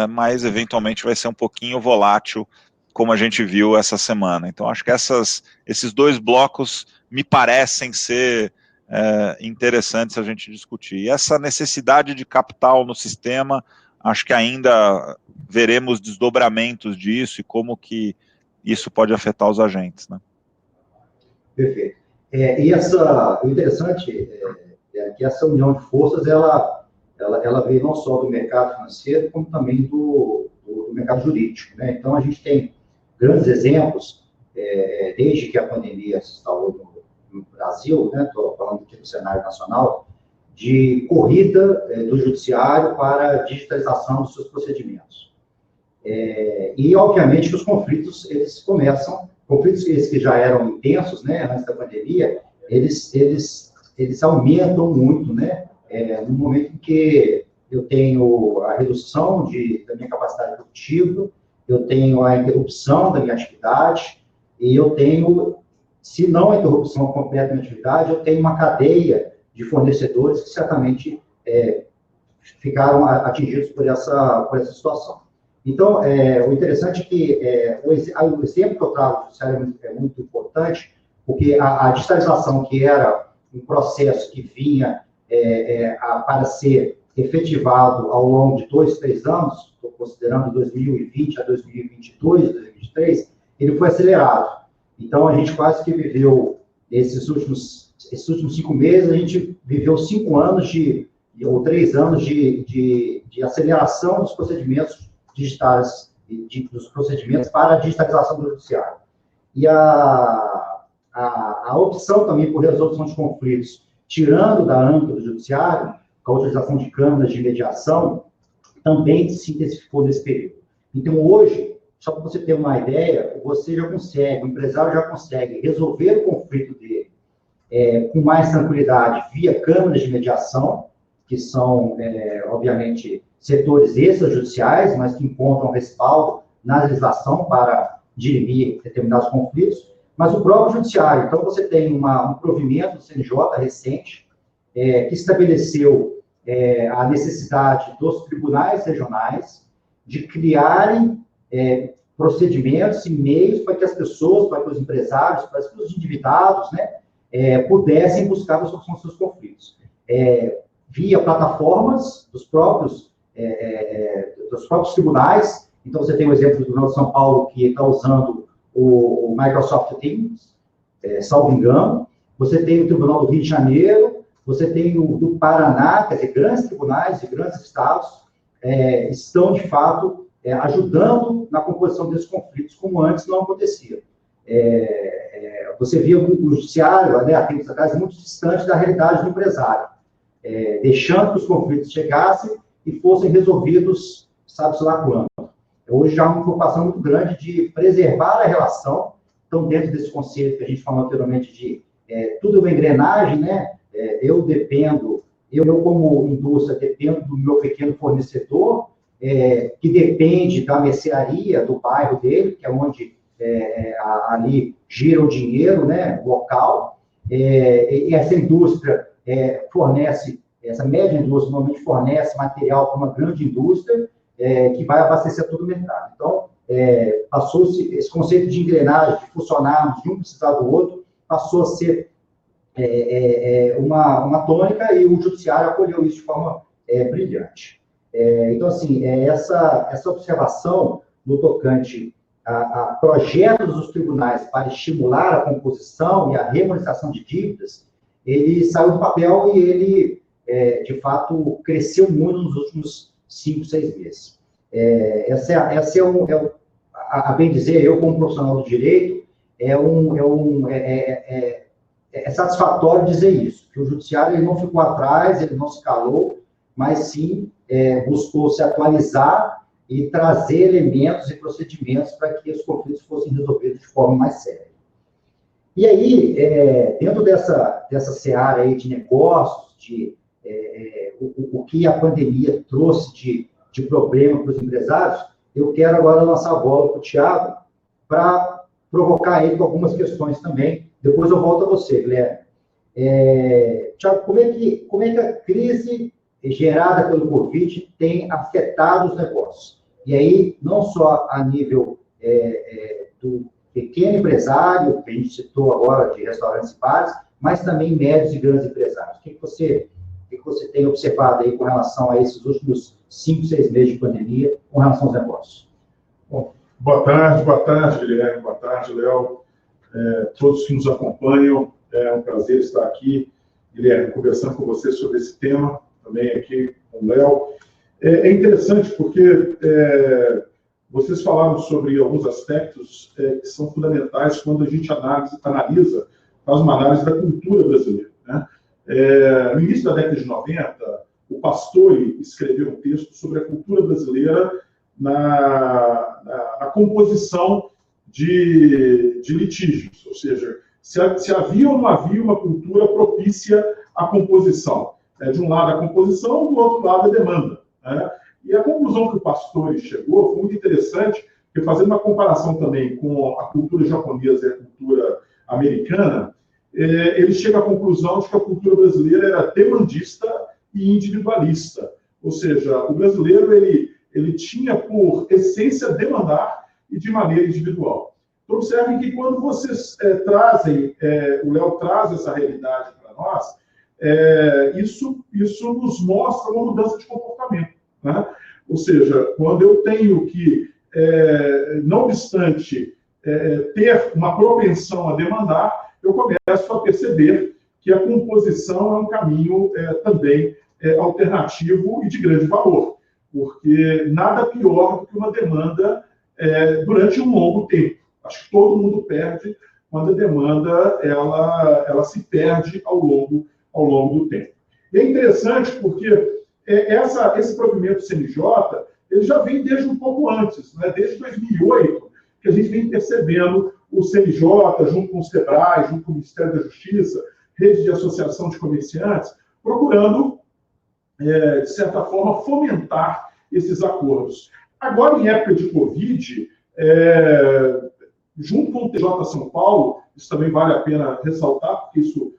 mas eventualmente vai ser um pouquinho volátil, como a gente viu essa semana. Então acho que esses dois blocos me parecem ser interessantes a gente discutir. E essa necessidade de capital no sistema, acho que ainda veremos desdobramentos disso e como que isso pode afetar os agentes, né? Perfeito. O interessante é que essa união de forças, ela veio não só do mercado financeiro, como também do mercado jurídico, né? Então, a gente tem grandes exemplos, desde que a pandemia se instalou no Brasil, né? Estou falando aqui do cenário nacional, de corrida do judiciário para a digitalização dos seus procedimentos. E, obviamente, que os conflitos, eles começam, conflitos esses que já eram intensos, né, antes da pandemia, eles aumentam muito, né, no momento em que eu tenho a redução da minha capacidade produtiva, eu tenho a interrupção da minha atividade, e eu tenho, se não a interrupção completa da minha atividade, eu tenho uma cadeia de fornecedores que certamente ficaram atingidos por essa situação. Então, o interessante é que o exemplo que eu trago do judiciário é muito importante, porque a digitalização, que era um processo que vinha para ser efetivado ao longo de 2, 3 anos, estou considerando 2020 a 2022, 2023, ele foi acelerado. Então, a gente quase que viveu, esses últimos 5 meses, a gente viveu 5 anos ou 3 anos de aceleração dos procedimentos digitais, dos procedimentos para a digitalização do judiciário. E a opção também por resolução de conflitos, tirando da âmbito do judiciário, com a utilização de câmaras de mediação, também se intensificou nesse período. Então, hoje, só para você ter uma ideia, você já consegue, o empresário já consegue resolver o conflito dele com mais tranquilidade via câmaras de mediação, que são, obviamente, setores extrajudiciais, mas que encontram respaldo na legislação para dirimir determinados conflitos, mas o próprio judiciário. Então, você tem um provimento do CNJ recente, que estabeleceu a necessidade dos tribunais regionais de criarem procedimentos e meios para que as pessoas, para que os empresários, para que os endividados, né, pudessem buscar a solução dos seus conflitos. Via plataformas dos próprios tribunais. Então, você tem o exemplo do Tribunal de São Paulo, que está usando o Microsoft Teams, salvo engano. Você tem o Tribunal do Rio de Janeiro, você tem o do Paraná, quer dizer, grandes tribunais de grandes estados estão, de fato, ajudando na composição desses conflitos, como antes não acontecia. Você via o judiciário, há tempos atrás, muito distante da realidade do empresário, deixando que os conflitos chegassem e fossem resolvidos, sabe-se lá quando. Hoje já há uma preocupação muito grande de preservar a relação. Então, dentro desse conceito que a gente falou anteriormente de tudo é uma engrenagem, né? Eu como indústria, dependo do meu pequeno fornecedor, que depende da mercearia do bairro dele, que é onde ali gira o dinheiro, né, local, e essa indústria fornece, essa média indústria normalmente fornece material para uma grande indústria, que vai abastecer todo o mercado. Então, passou-se esse conceito de engrenagem, de funcionarmos, de um precisar do outro, passou a ser uma tônica, e o judiciário acolheu isso de forma brilhante. Então, assim, essa observação no tocante a projetos dos tribunais para estimular a composição e a remuneração de dívidas, ele saiu do papel e ele, de fato, cresceu muito nos últimos 5, 6 meses. A bem dizer, eu como profissional do direito, é satisfatório dizer isso, que o judiciário ele não ficou atrás, ele não se calou, mas sim buscou se atualizar e trazer elementos e procedimentos para que os conflitos fossem resolvidos de forma mais séria. E aí, dentro dessa seara aí de negócios, o que a pandemia trouxe de problema para os empresários, eu quero agora lançar a bola para o Thiago, para provocar ele com algumas questões também. Depois eu volto a você, Guilherme. Thiago, como é que a crise gerada pelo Covid tem afetado os negócios? E aí, não só a nível do pequeno empresário, que a gente citou agora, de restaurantes e bares, mas também médios e grandes empresários. O que você tem observado aí com relação a esses últimos 5, 6 meses de pandemia, com relação aos negócios? Bom, boa tarde, Guilherme, boa tarde, Léo, todos que nos acompanham, é um prazer estar aqui, Guilherme, conversando com você sobre esse tema, também aqui com o Léo. É interessante porque vocês falaram sobre alguns aspectos que são fundamentais quando a gente analisa, faz uma análise da cultura brasileira, né? No início da década de 90, o Pastore escreveu um texto sobre a cultura brasileira na composição de litígios, ou seja, se havia ou não havia uma cultura propícia à composição. De um lado a composição, do outro lado a demanda, né? E a conclusão que o Pastore chegou foi muito interessante, porque fazendo uma comparação também com a cultura japonesa e a cultura americana, ele chega à conclusão de que a cultura brasileira era demandista e individualista. Ou seja, o brasileiro ele ele tinha por essência demandar e de maneira individual. Então, observem que quando vocês trazem, o Léo traz essa realidade para nós, isso nos mostra uma mudança de comportamento, né? Ou seja, quando eu tenho que, não obstante ter uma propensão a demandar, eu começo a perceber que a composição é um caminho também alternativo e de grande valor, porque nada pior do que uma demanda durante um longo tempo. Acho que todo mundo perde quando a demanda ela se perde ao longo do tempo. E é interessante porque esse provimento CNJ ele já vem desde um pouco antes, né? Desde 2008, que a gente vem percebendo o CNJ, junto com o SEBRAE, junto com o Ministério da Justiça, rede de associação de comerciantes, procurando, de certa forma, fomentar esses acordos. Agora, em época de Covid, junto com o TJ São Paulo, isso também vale a pena ressaltar, porque isso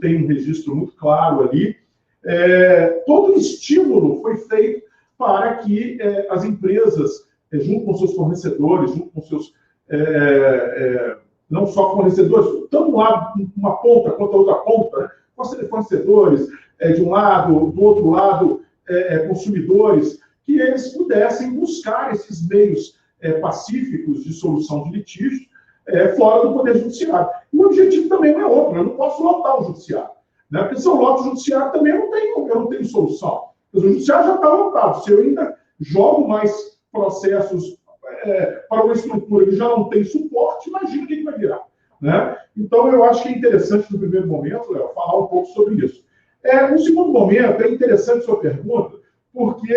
tem um registro muito claro ali, todo o estímulo foi feito para que as empresas, junto com seus fornecedores, junto com seus, não só fornecedores, tanto uma ponta quanto a outra ponta, né? Fornecedores de um lado, do outro lado, consumidores, que eles pudessem buscar esses meios pacíficos de solução de litígio fora do Poder Judiciário. E o objetivo também não é outro, eu não posso lotar o Judiciário, né? Porque se eu loto o Judiciário também eu não tenho solução. O Judiciário já está lotado. Se eu ainda jogo mais processos para uma estrutura que já não tem suporte, imagina o que vai virar, né? Então, eu acho que é interessante, no primeiro momento, Léo, falar um pouco sobre isso. No segundo momento, é interessante sua pergunta, porque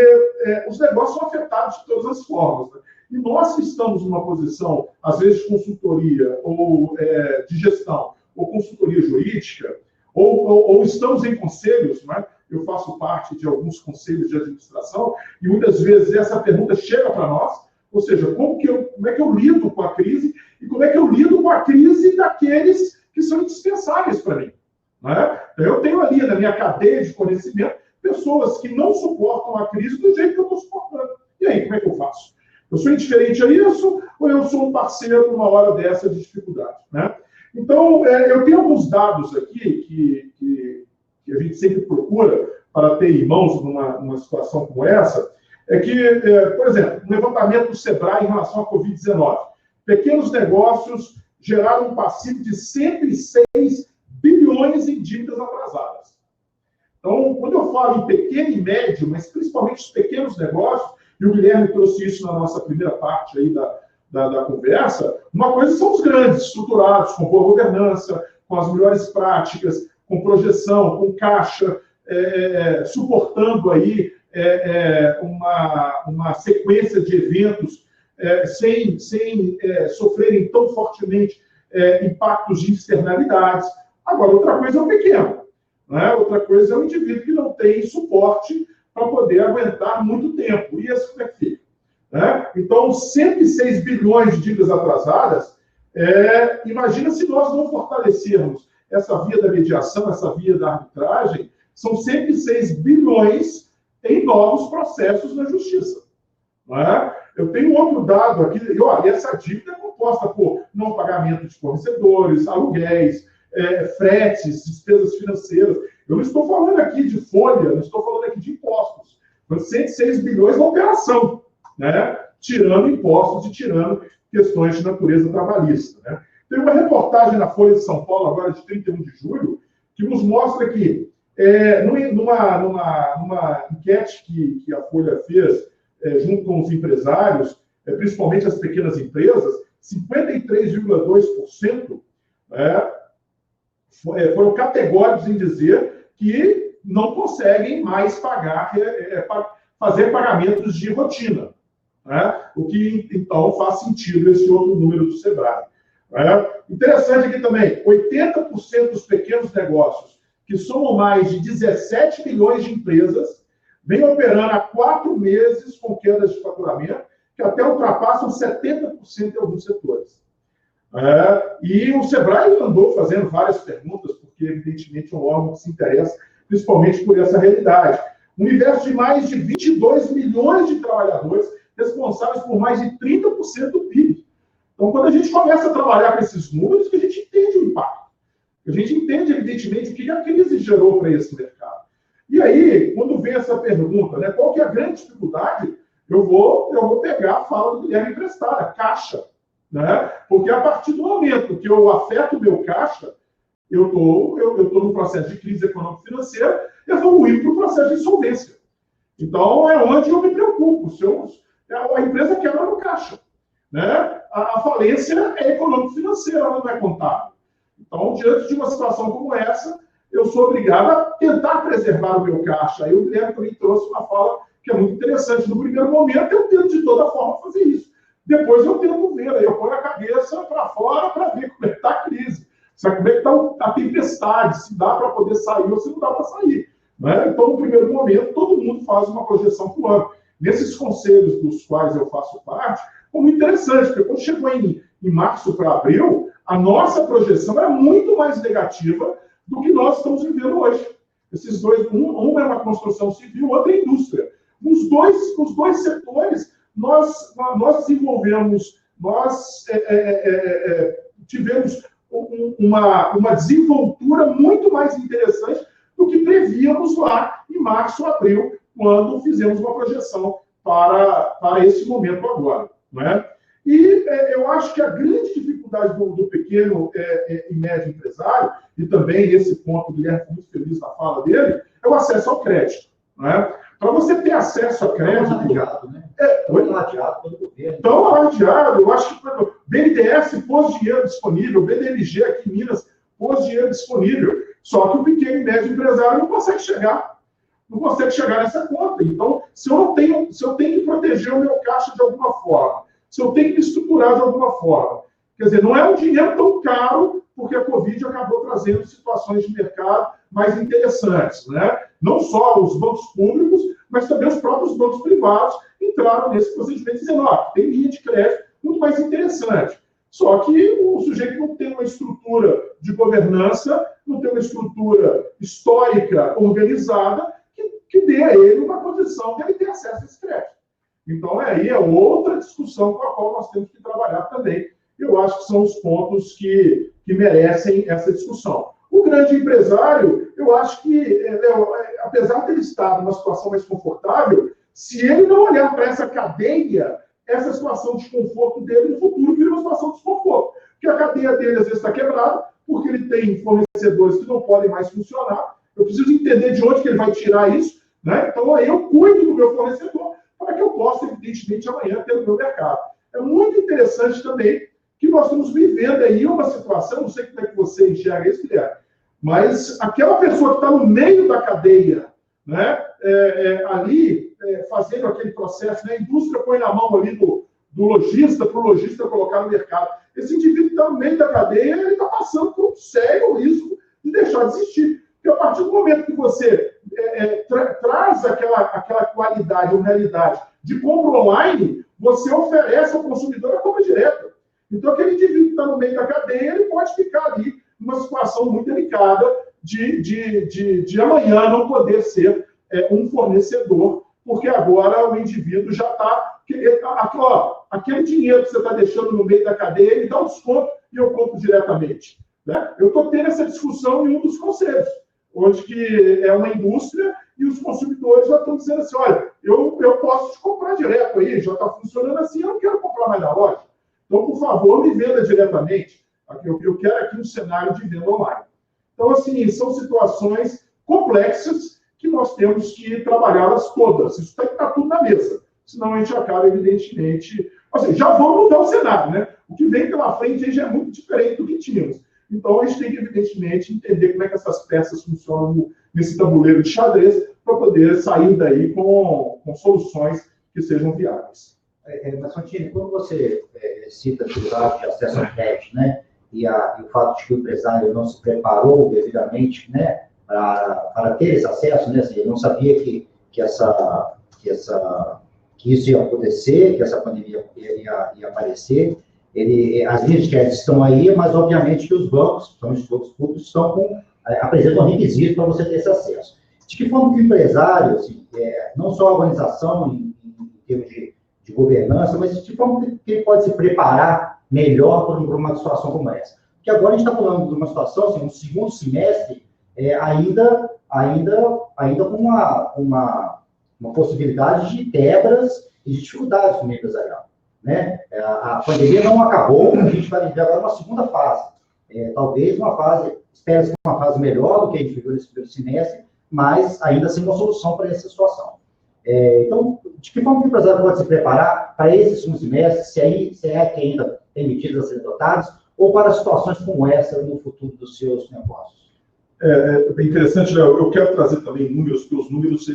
os negócios são afetados de todas as formas, né? E nós que estamos numa posição, às vezes, de consultoria ou de gestão, ou consultoria jurídica, ou estamos em conselhos, né? Eu faço parte de alguns conselhos de administração, e muitas vezes essa pergunta chega para nós, ou seja, como é que eu lido com a crise, e como é que eu lido com a crise daqueles que são indispensáveis para mim, né? Eu tenho ali na minha cadeia de conhecimento pessoas que não suportam a crise do jeito que eu estou suportando. E aí, como é que eu faço? Eu sou indiferente a isso, ou eu sou um parceiro numa hora dessa de dificuldade, né? Então, eu tenho alguns dados aqui que a gente sempre procura para ter em mãos numa situação como essa, por exemplo, um levantamento do SEBRAE em relação à Covid-19. Pequenos negócios geraram um passivo de 106 bilhões em dívidas atrasadas. Então, quando eu falo em pequeno e médio, mas principalmente os pequenos negócios, e o Guilherme trouxe isso na nossa primeira parte aí da conversa, uma coisa são os grandes, estruturados, com boa governança, com as melhores práticas, com projeção, com caixa, suportando aí uma sequência de eventos sem sofrerem tão fortemente impactos de externalidades. Agora, outra coisa é o pequeno, né? Outra coisa é o indivíduo que não tem suporte para poder aguentar muito tempo. E esse como é que fica, né? Então, 106 bilhões de dívidas atrasadas, imagina se nós não fortalecermos essa via da mediação, essa via da arbitragem, são 106 bilhões em novos processos na justiça, não é? Eu tenho um outro dado aqui, e olha, essa dívida é composta por não pagamento de fornecedores, aluguéis, fretes, despesas financeiras. Eu não estou falando aqui de folha, não estou falando aqui de impostos. 106 bilhões na operação, né? Tirando impostos e tirando questões de natureza trabalhista, né? Tem uma reportagem na Folha de São Paulo, agora de 31 de julho, que nos mostra que, numa enquete que a Folha fez junto com os empresários, principalmente as pequenas empresas, 53,2% foram categóricos em dizer que não conseguem mais fazer pagamentos de rotina, né? O que, então, faz sentido esse outro número do SEBRAE. Interessante aqui também, 80% dos pequenos negócios, que somam mais de 17 milhões de empresas, vêm operando há 4 meses com quedas de faturamento, que até ultrapassam 70% em alguns setores. E o SEBRAE andou fazendo várias perguntas, porque, evidentemente, é um órgão que se interessa principalmente por essa realidade. Um universo de mais de 22 milhões de trabalhadores, responsáveis por mais de 30% do PIB. Então, quando a gente começa a trabalhar com esses números, a gente entende o impacto. A gente entende, evidentemente, o que a crise gerou para esse mercado. E aí, quando vem essa pergunta, né, qual que é a grande dificuldade? Eu vou pegar a fala do Guilherme emprestada, caixa. Né? Porque a partir do momento que eu afeto o meu caixa, eu estou num processo de crise econômico-financeira, evoluir para o processo de insolvência. Então, é onde eu me preocupo. A empresa quebra no caixa. Né? A falência é econômico-financeira, ela não é contábil. Então, diante de uma situação como essa, eu sou obrigado a tentar preservar o meu caixa. Aí o Guilherme também trouxe uma fala que é muito interessante. No primeiro momento, eu tento de toda forma fazer isso. Depois eu tento ver, aí eu ponho a cabeça para fora para ver como é que está a crise. Sabe como é que está a tempestade, se dá para poder sair ou se não dá para sair. Né? Então, no primeiro momento, todo mundo faz uma projeção para o ano. Nesses conselhos dos quais eu faço parte, foi muito interessante, porque quando chegou em março para abril, a nossa projeção era muito mais negativa do que nós estamos vivendo hoje. Esses dois, um é uma construção civil, outro é indústria. Nos dois setores, nós desenvolvemos, tivemos uma desenvoltura muito mais interessante do que prevíamos lá em março, abril, quando fizemos uma projeção para esse momento agora. Né? E eu acho que a grande dificuldade do pequeno e médio empresário, e também esse ponto, o Guilherme foi muito feliz na fala dele, é o acesso ao crédito. Né? Para você ter acesso a crédito... Tão adiado pelo governo. Tão adiado. Eu acho que o BNDES pôs dinheiro disponível, o BDLG aqui em Minas pôs dinheiro disponível, só que o pequeno e médio empresário não consegue chegar. Não consegue chegar nessa conta. Então, se eu tenho que proteger o meu caixa de alguma forma, se eu tenho que me estruturar de alguma forma, quer dizer, não é um dinheiro tão caro, porque a Covid acabou trazendo situações de mercado mais interessantes. Né? Não só os bancos públicos, mas também os próprios bancos privados entraram nesse procedimento dizendo, tem linha de crédito muito mais interessante. Só que o sujeito não tem uma estrutura de governança, não tem uma estrutura histórica organizada que dê a ele uma condição de ele ter acesso a esse crédito. Então, aí é outra discussão com a qual nós temos que trabalhar também. Eu acho que são os pontos que merecem essa discussão. O grande empresário, eu acho que, apesar de ele estar numa situação mais confortável, se ele não olhar para essa cadeia, essa situação de desconforto dele no futuro vira uma situação de desconforto. Porque a cadeia dele, às vezes, está quebrada, porque ele tem fornecedores que não podem mais funcionar. Eu preciso entender de onde que ele vai tirar isso. Né? Então, aí eu cuido do meu fornecedor para que eu possa, evidentemente, amanhã ter o meu mercado. É muito interessante também que nós estamos vivendo aí uma situação, não sei como é que você enxerga isso, Guilherme, mas aquela pessoa que está no meio da cadeia, né, fazendo aquele processo, né, a indústria põe na mão ali do lojista para o lojista colocar no mercado. Esse indivíduo que está no meio da cadeia, ele está passando por um sério risco de deixar de existir. Porque a partir do momento que você traz aquela qualidade ou realidade de compra online, você oferece ao consumidor a compra direta. Então, aquele indivíduo que está no meio da cadeia, ele pode ficar ali numa situação muito delicada de amanhã não poder ser um fornecedor, porque agora o indivíduo já está... Aquele dinheiro que você está deixando no meio da cadeia, ele dá um desconto e eu compro diretamente. Né? Eu estou tendo essa discussão em um dos conselhos, onde que é uma indústria e os consumidores já estão dizendo assim, olha, eu posso te comprar direto aí, já está funcionando assim, eu não quero comprar mais na loja. Então, por favor, me venda diretamente. Eu quero aqui um cenário de venda online. Então, assim, são situações complexas que nós temos que trabalhá-las todas. Isso tem que estar tudo na mesa. Senão a gente acaba, evidentemente... Ou seja, já vamos mudar o cenário, né? O que vem pela frente já é muito diferente do que tínhamos. Então, a gente tem que, evidentemente, entender como é que essas peças funcionam nesse tabuleiro de xadrez para poder sair daí com soluções que sejam viáveis. Mas, Santini, quando você cita a dificuldade de acesso ao crédito, né, e o fato de que o empresário não se preparou devidamente, né, para ter esse acesso, né, assim, ele não sabia que isso ia acontecer, que essa pandemia ia aparecer. As linhas de crédito estão aí, mas, obviamente, que os bancos, principalmente os bancos públicos, apresentam requisitos para você ter esse acesso. de que forma que o empresário, assim, não só a organização em termos de governança, mas de que forma que ele pode se preparar melhor para uma situação como essa. Porque agora a gente está falando de uma situação, assim, um segundo semestre, ainda com uma possibilidade de quebras e de dificuldades no meio empresarial, né? A pandemia não acabou, a gente vai viver agora uma segunda fase. Talvez uma fase, espera-se uma fase melhor do que a gente viveu nesse primeiro semestre, mas ainda sem uma solução para essa situação. Então, de que forma que o empresário pode se preparar para esse segundo semestre, se é que ainda tem medidas a serem adotadas, ou para situações como essa no futuro dos seus negócios? É interessante, Léo, eu quero trazer também números, porque os números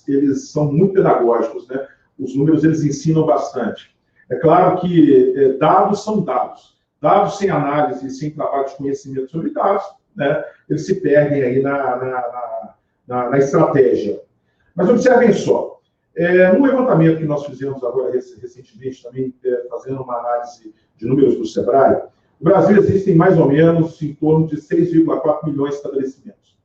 eles são muito pedagógicos, né? Os números eles ensinam bastante. É claro que dados são dados. Dados sem análise, sem trabalho de conhecimento sobre dados, né? Eles se perdem aí na estratégia. Mas observem só, no levantamento que nós fizemos agora recentemente, também fazendo uma análise de números do Sebrae, no Brasil existem mais ou menos em torno de 6,4 milhões de estabelecimentos.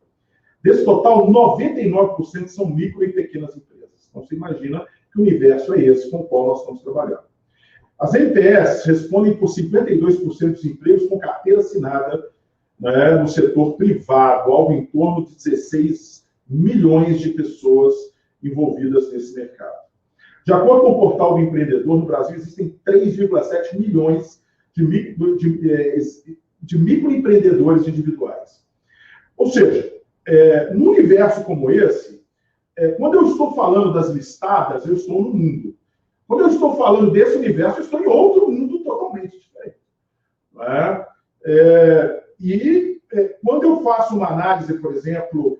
Desse total, 99% são micro e pequenas empresas. Então, você imagina que o universo é esse com o qual nós estamos trabalhando. As NPS respondem por 52% dos empregos com carteira assinada, né, no setor privado, algo em torno de 16 milhões de pessoas envolvidas nesse mercado. De acordo com o portal do empreendedor, no Brasil existem 3,7 milhões de microempreendedores individuais. Ou seja, num universo como esse, quando eu estou falando das listadas, eu estou no mundo. Quando eu estou falando desse universo, eu estou em outro mundo totalmente diferente. Né? Quando eu faço uma análise, por exemplo,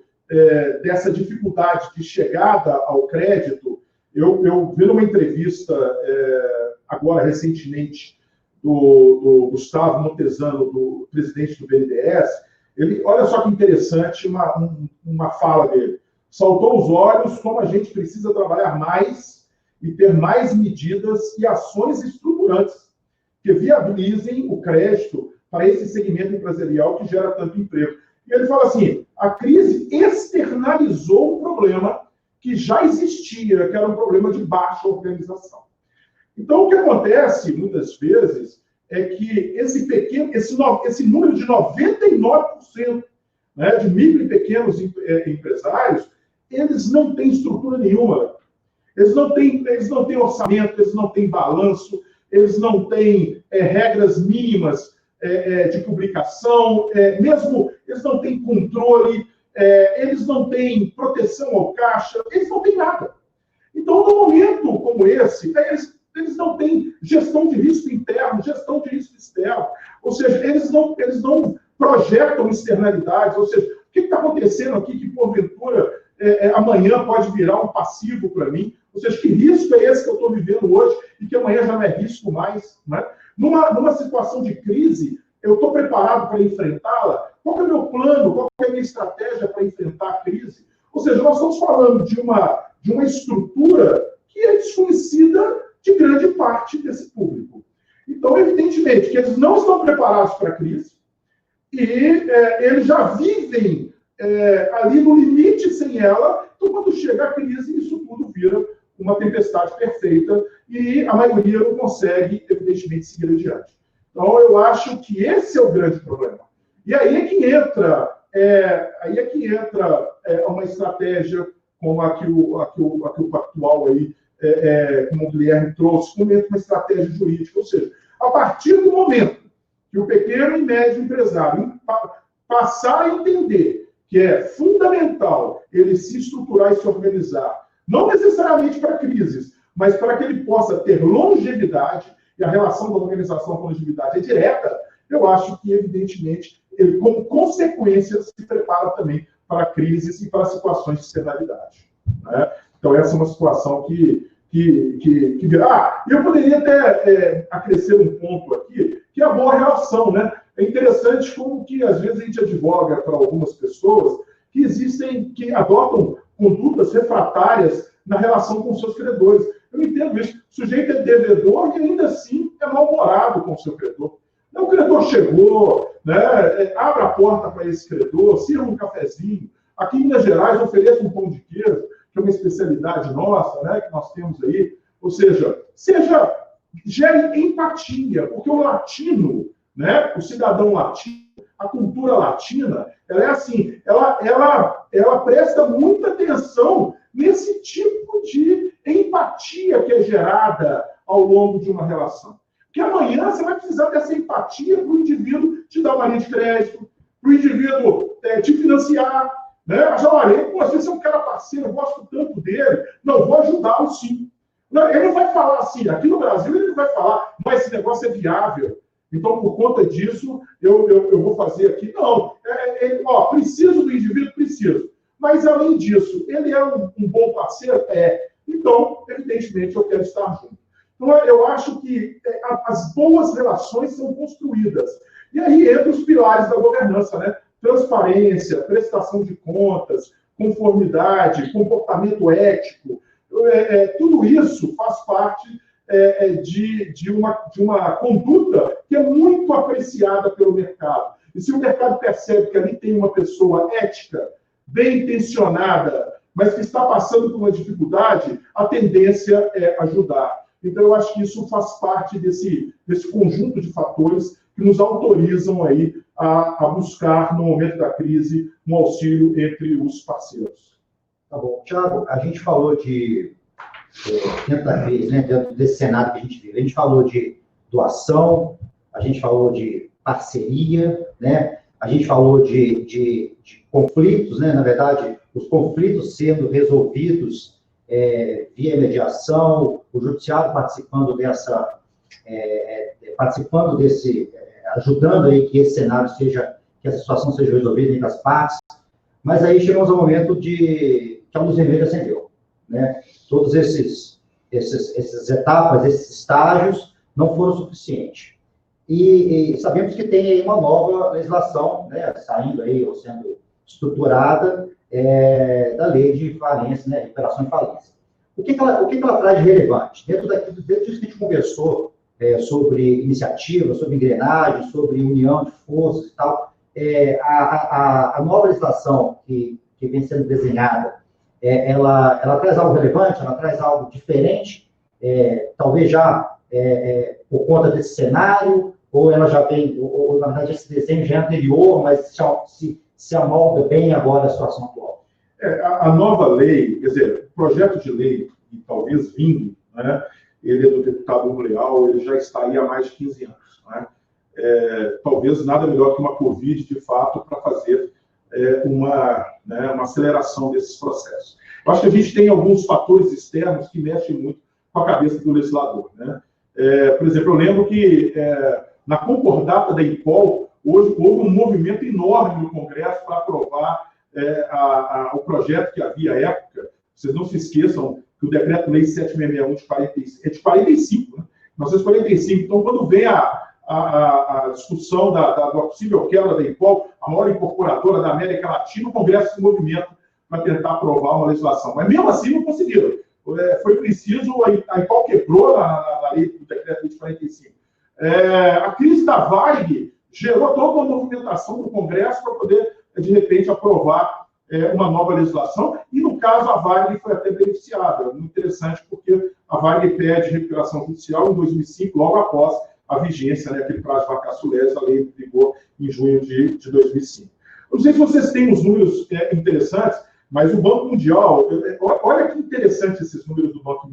dessa dificuldade de chegada ao crédito, eu vi numa entrevista, agora recentemente, do Gustavo Montesano, do presidente do BNDES, olha só que interessante uma fala dele. Saltou aos olhos como a gente precisa trabalhar mais e ter mais medidas e ações estruturantes que viabilizem o crédito para esse segmento empresarial que gera tanto emprego. E ele fala assim, a crise externalizou um problema que já existia, que era um problema de baixa organização. Então, o que acontece, muitas vezes, é que esse número de 99%, né, de micro e pequenos empresários, eles não têm estrutura nenhuma. Eles não têm orçamento, eles não têm balanço, eles não têm regras mínimas de publicação, mesmo eles não têm controle, eles não têm proteção ao caixa, eles não têm nada. Então, num momento como esse, eles não têm gestão de risco interno, gestão de risco externo, ou seja, eles não projetam externalidades, ou seja, o que está acontecendo aqui que, porventura, amanhã pode virar um passivo para mim, ou seja, que risco é esse que eu estou vivendo hoje e que amanhã já não é risco mais, né? Numa situação de crise, eu estou preparado para enfrentá-la? Qual é o meu plano? Qual é a minha estratégia para enfrentar a crise? Ou seja, nós estamos falando de uma estrutura que é desconhecida de grande parte desse público. Então, evidentemente, que eles não estão preparados para a crise e eles já vivem ali no limite sem ela, então quando chega a crise, isso tudo vira uma tempestade perfeita e a maioria não consegue, evidentemente, seguir adiante. Então, eu acho que esse é o grande problema. E aí é que entra uma estratégia como a que o Pactual aí, como o Guilherme trouxe, como entra uma estratégia jurídica. Ou seja, a partir do momento que o pequeno e médio empresário passar a entender que é fundamental ele se estruturar e se organizar, não necessariamente para crises, mas para que ele possa ter longevidade, e a relação da organização com a longevidade é direta, eu acho que, evidentemente, ele, como consequência, se prepara também para crises e para situações de externalidade. Né? Então, essa é uma situação que eu poderia até acrescer um ponto aqui, que é a boa relação, né? É interessante como que, às vezes, a gente advoga para algumas pessoas que adotam condutas refratárias na relação com seus credores. Eu entendo isso. O sujeito é devedor e, ainda assim, é mal-humorado com o seu credor. O credor chegou, né, abre a porta para esse credor, sirva um cafezinho, Aqui em Minas Gerais, ofereça um pão de queijo, que é uma especialidade nossa, né, que nós temos aí. Ou seja, gere empatia, porque o latino, né, o cidadão latino, a cultura latina, ela é assim, ela presta muita atenção nesse tipo de empatia que é gerada ao longo de uma relação. Porque amanhã você vai precisar dessa empatia para o indivíduo te dar uma linha de crédito, para o indivíduo te financiar, né? Já olha, pô, às vezes é um cara parceiro, eu gosto tanto dele, não, vou ajudá-lo sim. Não, ele não vai falar assim, aqui no Brasil ele não vai falar, mas esse negócio é viável. Então, por conta disso, eu vou fazer aqui. Não, preciso do indivíduo? Preciso. Mas, além disso, ele é um bom parceiro? É. Então, evidentemente, eu quero estar junto. Então, eu acho que as boas relações são construídas. E aí entra os pilares da governança, né? Transparência, prestação de contas, conformidade, comportamento ético. Tudo isso faz parte de uma conduta que é muito apreciada pelo mercado. E se o mercado percebe que ali tem uma pessoa ética, bem intencionada, mas que está passando por uma dificuldade, a tendência é ajudar. Então, eu acho que isso faz parte desse conjunto de fatores que nos autorizam aí a buscar, no momento da crise, um auxílio entre os parceiros. Tá bom. Tiago, a gente falou de, dentro da crise, né, dentro desse cenário que a gente vive, a gente falou de doação, a gente falou de parceria, né, a gente falou de conflitos, né, na verdade, os conflitos sendo resolvidos via mediação, o judiciário participando desse, ajudando aí que esse cenário que essa situação seja resolvida entre as partes, mas aí chegamos ao momento que a luz vermelha acendeu, né? Todos essas etapas, esses estágios não foram suficientes. E sabemos que tem aí uma nova legislação, né, saindo aí, ou sendo estruturada, da lei de falência, né, recuperação e falência. O que ela traz de relevante? Dentro disso que a gente conversou sobre iniciativa, sobre engrenagem, sobre união de forças e tal, a nova legislação que vem sendo desenhada, ela traz algo relevante, ela traz algo diferente, talvez já por conta desse cenário, ou ela já vem, ou na verdade esse desenho já é anterior, mas se amolda bem agora a situação atual. A nova lei, quer dizer, o projeto de lei, que talvez vingue, né, ele é do deputado Hugo Leal, ele já está aí há mais de 15 anos. Né? Talvez nada melhor que uma Covid, de fato, para fazer uma aceleração desses processos. Eu acho que a gente tem alguns fatores externos que mexem muito com a cabeça do legislador. Né? Por exemplo, eu lembro que na concordata da IPOL, hoje houve um movimento enorme no Congresso para aprovar o projeto que havia à época. Vocês não se esqueçam que o Decreto-Lei 7661 é de 45, né? 1945. Então, quando vem a discussão da possível quebra da IPOL, a maior incorporadora da América Latina, o Congresso se movimenta para tentar aprovar uma legislação. Mas, mesmo assim, não conseguiram. Foi preciso, a IPOL quebrou na lei do Decreto-Lei de 45. A crise da Varig gerou toda uma movimentação do Congresso para poder, de repente, aprovar uma nova legislação, e no caso a Varig foi até beneficiada. Muito interessante, porque a Varig pede recuperação judicial em 2005, logo após a vigência, né, aquele prazo de vacatio legis, a lei vigor em junho de 2005. Eu não sei se vocês têm os números interessantes, mas o Banco Mundial, olha que interessante esses números do Banco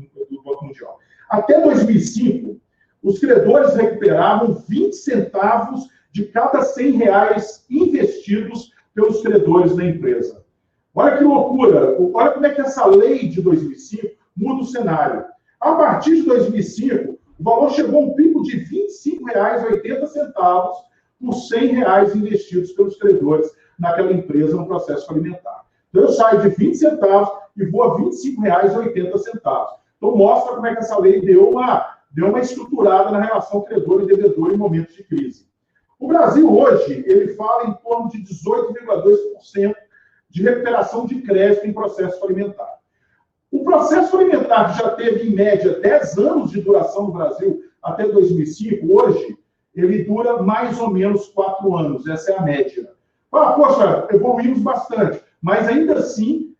Mundial. Até 2005, os credores recuperavam 20 centavos de cada R$100 investidos pelos credores da empresa. Olha que loucura! Olha como é que essa lei de 2005 muda o cenário. A partir de 2005, o valor chegou a um pico de R$25,80 por R$100 investidos pelos credores naquela empresa no processo falimentar. Então, eu saio de 20 centavos e vou a R$25,80. Então, mostra como é que essa lei deu uma estruturada na relação credor e devedor em momentos de crise. O Brasil, hoje, ele fala em torno de 18,2% de recuperação de crédito em processo falimentar. O processo falimentar, que já teve, em média, 10 anos de duração no Brasil, até 2005, hoje, ele dura mais ou menos 4 anos. Essa é a média. Poxa, evoluímos bastante. mas ainda assim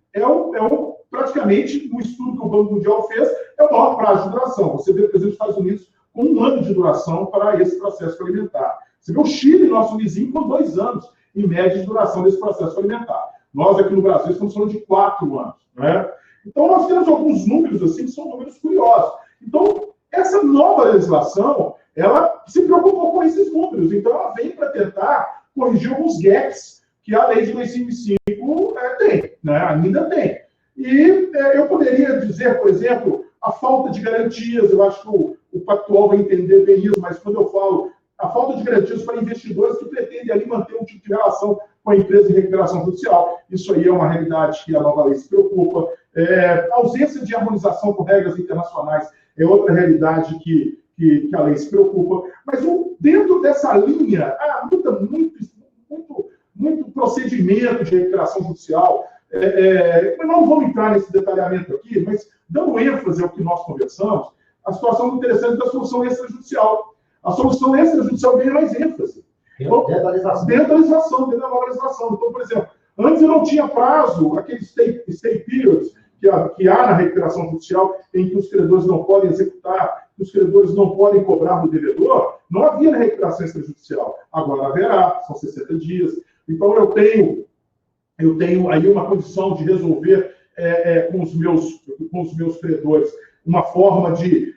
praticamente o estudo que o Banco Mundial fez é o maior prazo de duração. Você vê, por exemplo, os Estados Unidos com 1 ano de duração para esse processo alimentar. Você vê o Chile, nosso vizinho, com 2 anos, em média, de duração desse processo alimentar. Nós, aqui no Brasil, estamos falando de 4 anos. Né? Então, nós temos alguns números, assim, que são números curiosos. Então, essa nova legislação, ela se preocupou com esses números. Então, ela vem para tentar corrigir alguns gaps que a lei de 2005 tem, né? Ainda tem. E eu poderia dizer, por exemplo, a falta de garantias. Eu acho que o Pactual vai entender bem isso, mas quando eu falo a falta de garantias para investidores que pretendem ali manter um tipo de relação com a empresa de recuperação judicial. Isso aí é uma realidade que a nova lei se preocupa. A ausência de harmonização com regras internacionais é outra realidade que a lei se preocupa. Mas dentro dessa linha, há muito procedimento de recuperação judicial. Não vamos entrar nesse detalhamento aqui, mas dando ênfase ao que nós conversamos, a situação interessante da solução extrajudicial. A solução extrajudicial ganha mais ênfase. Dentro da nova legislação. Então, por exemplo, antes eu não tinha prazo, aquele stay periods que há na recuperação judicial, em que os credores não podem executar, que os credores não podem cobrar do devedor, não havia na recuperação extrajudicial. Agora haverá, são 60 dias. Então, eu tenho aí uma condição de resolver com os meus credores uma forma de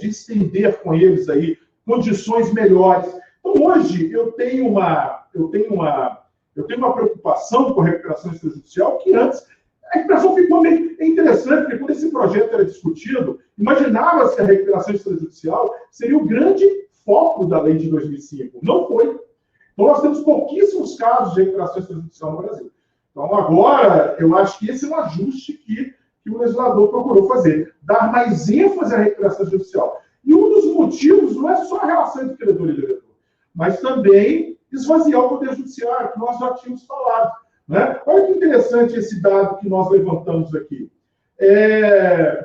estender com eles aí condições melhores. Então, hoje, eu tenho uma preocupação com a recuperação extrajudicial que antes a recuperação ficou meio interessante, porque quando esse projeto era discutido, imaginava-se que a recuperação extrajudicial seria o grande foco da lei de 2005. Não foi. Então, nós temos pouquíssimos casos de recuperação extrajudicial no Brasil. Então, agora, eu acho que esse é um ajuste que o legislador procurou fazer, dar mais ênfase à recuperação judicial. E um dos motivos não é só a relação entre credor e devedor, mas também esvaziar o poder judiciário, que nós já tínhamos falado. Né? Olha que interessante esse dado que nós levantamos aqui.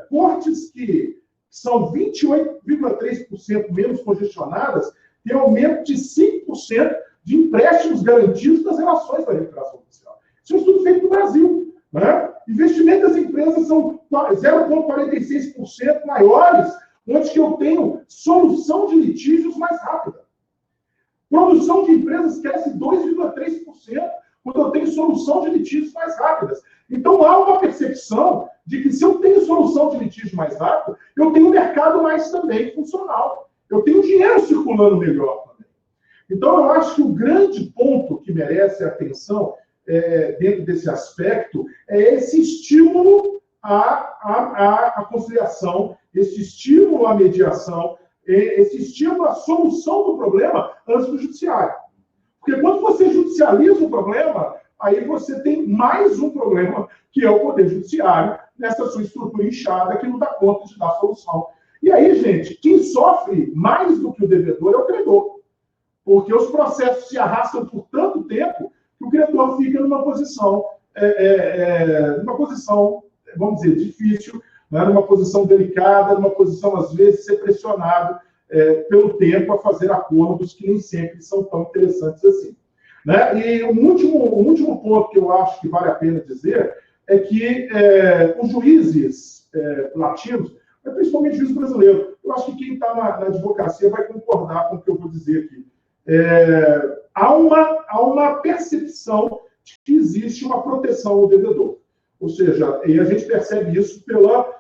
Cortes que são 28,3% menos congestionadas têm aumento de 5% de empréstimos garantidos nas relações da recuperação judicial. Isso é um estudo feito no Brasil. Né? Investimentos das empresas são 0,46% maiores, onde que eu tenho solução de litígios mais rápida. Produção de empresas cresce 2,3%, quando eu tenho solução de litígios mais rápidas. Então, há uma percepção de que se eu tenho solução de litígio mais rápido, eu tenho um mercado mais também funcional. Eu tenho dinheiro circulando melhor também. Então, eu acho que o grande ponto que merece atenção dentro desse aspecto é esse estímulo à conciliação, esse estímulo à mediação, esse estímulo à solução do problema antes do judiciário. Porque quando você judicializa o problema, aí você tem mais um problema, que é o Poder Judiciário, nessa sua estrutura inchada, que não dá conta de dar solução. E aí, gente, quem sofre mais do que o devedor é o credor. Porque os processos se arrastam por tanto tempo que o credor fica numa posição, vamos dizer, difícil, né? Numa posição delicada, numa posição, às vezes, de ser pressionado pelo tempo a fazer acordos que nem sempre são tão interessantes assim. Né? E um último ponto que eu acho que vale a pena dizer é que os juízes latinos, principalmente juiz brasileiro, eu acho que quem está na advocacia vai concordar com o que eu vou dizer aqui. Há uma percepção de que existe uma proteção ao devedor. Ou seja, e a gente percebe isso pela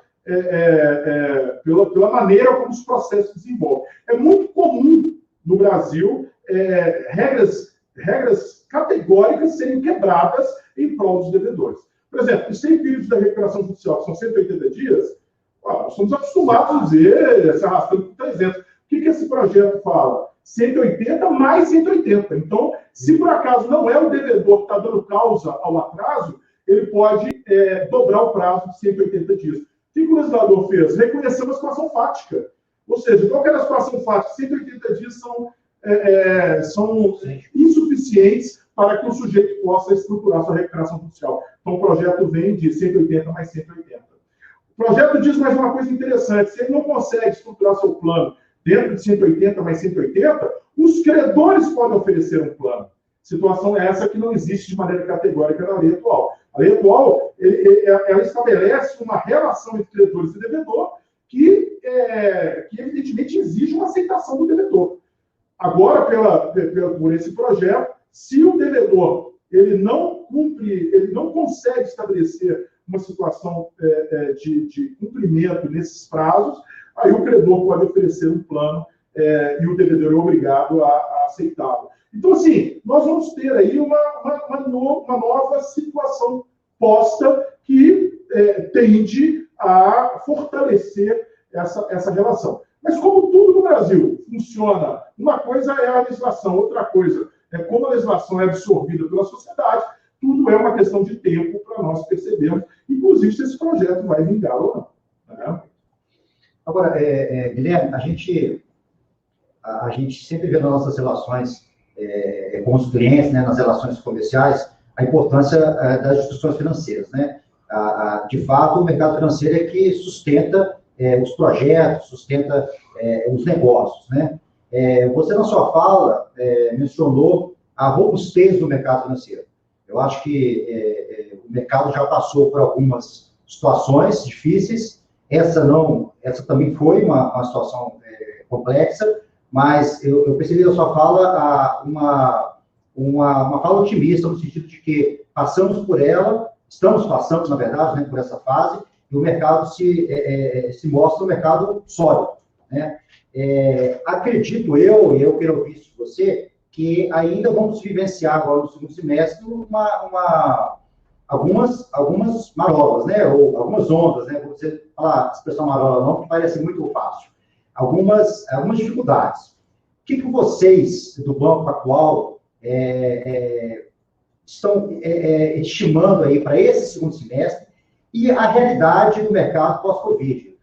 maneira como os processos se desenvolvem. É muito comum no Brasil regras categóricas serem quebradas em prol dos devedores. Por exemplo, os 100 períodos da recuperação judicial, que são 180 dias, nós somos acostumados a dizer, se arrastando por 300. O que esse projeto fala? 180 mais 180. Então, se por acaso não é o devedor que está dando causa ao atraso, ele pode dobrar o prazo de 180 dias. O que o legislador fez? Reconheceu uma situação fática. Ou seja, qualquer situação fática, 180 dias são insuficientes para que o sujeito possa estruturar sua recuperação judicial. Então, o projeto vem de 180 mais 180. O projeto diz mais uma coisa interessante. Se ele não consegue estruturar seu plano dentro de 180 mais 180, os credores podem oferecer um plano. Situação essa que não existe de maneira categórica na lei atual. A lei atual, ela estabelece uma relação entre credores e devedor que evidentemente exige uma aceitação do devedor. Agora, por esse projeto, se o devedor ele não cumpre, ele não consegue estabelecer uma situação de cumprimento nesses prazos, aí o credor pode oferecer um plano e o devedor é obrigado a aceitá-lo. Então, assim, nós vamos ter aí uma nova situação posta que tende a fortalecer essa relação. Mas como tudo no Brasil funciona, uma coisa é a legislação, outra coisa é como a legislação é absorvida pela sociedade, tudo é uma questão de tempo para nós percebermos, inclusive se esse projeto vai vingar ou não. Né? Agora, Guilherme, a gente sempre vê nas nossas relações com os clientes, né, nas relações comerciais, a importância das instituições financeiras. Né? De fato, o mercado financeiro é que sustenta os projetos, sustenta os negócios. Né? Você, na sua fala, mencionou a robustez do mercado financeiro. Eu acho que o mercado já passou por algumas situações difíceis. Essa também foi uma situação complexa, mas eu percebi na sua fala uma fala otimista, no sentido de que passamos por ela, estamos passando, na verdade, né, por essa fase, e o mercado se mostra um mercado sólido. Né? Acredito eu quero ouvir isso de você, que ainda vamos vivenciar agora no segundo semestre algumas marolas, né? Ou algumas ondas, né? Vou falar a expressão marola não, que parece muito fácil. Algumas dificuldades. O que vocês, do Banco Pactual, estão estimando aí para esse segundo semestre e a realidade do mercado pós-Covid?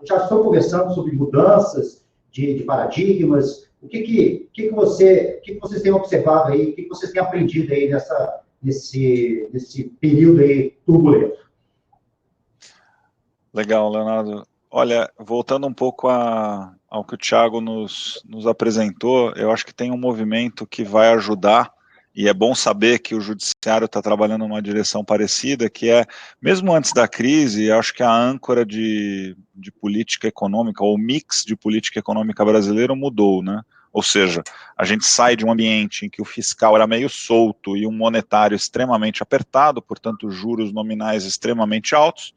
Já estão conversando sobre mudanças de paradigmas. O que vocês têm observado aí? O que vocês têm aprendido aí nesse período aí turbulento? Legal, Leonardo. Olha, voltando um pouco ao que o Thiago nos apresentou, eu acho que tem um movimento que vai ajudar, e é bom saber que o judiciário está trabalhando numa direção parecida, que mesmo antes da crise, eu acho que a âncora de política econômica, ou o mix de política econômica brasileiro mudou, né? Ou seja, a gente sai de um ambiente em que o fiscal era meio solto e um monetário extremamente apertado, portanto, juros nominais extremamente altos,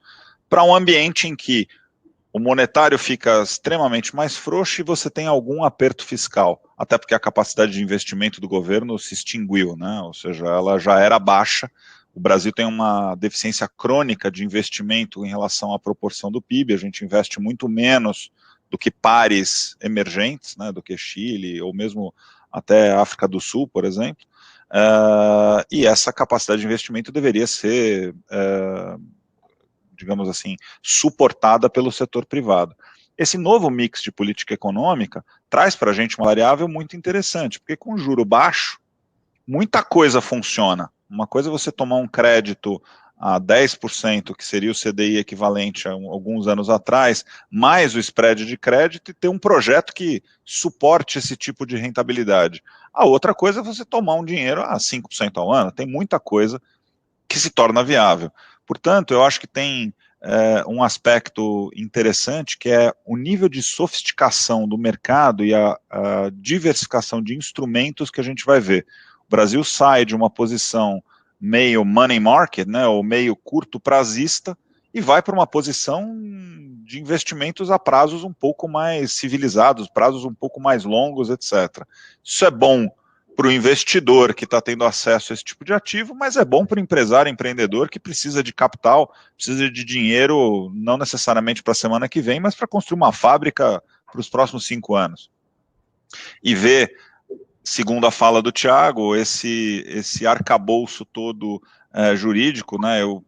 para um ambiente em que o monetário fica extremamente mais frouxo e você tem algum aperto fiscal, até porque a capacidade de investimento do governo se extinguiu, né? Ou seja, ela já era baixa. O Brasil tem uma deficiência crônica de investimento em relação à proporção do PIB, a gente investe muito menos do que pares emergentes, né, do que Chile, ou mesmo até África do Sul, por exemplo, e essa capacidade de investimento deveria ser digamos assim, suportada pelo setor privado. Esse novo mix de política econômica traz para a gente uma variável muito interessante, porque com juro baixo, muita coisa funciona. Uma coisa é você tomar um crédito a 10%, que seria o CDI equivalente a alguns anos atrás, mais o spread de crédito e ter um projeto que suporte esse tipo de rentabilidade. A outra coisa é você tomar um dinheiro a 5% ao ano. Tem muita coisa que se torna viável. Portanto, eu acho que tem um aspecto interessante, que é o nível de sofisticação do mercado e a diversificação de instrumentos que a gente vai ver. O Brasil sai de uma posição meio money market, né, ou meio curto prazista, e vai para uma posição de investimentos a prazos um pouco mais civilizados, prazos um pouco mais longos, etc. Isso é bom para o investidor que está tendo acesso a esse tipo de ativo, mas é bom para o empresário, empreendedor que precisa de capital, precisa de dinheiro, não necessariamente para a semana que vem, mas para construir uma fábrica para os próximos 5 anos. E ver, segundo a fala do Thiago, esse arcabouço todo jurídico, né? Eu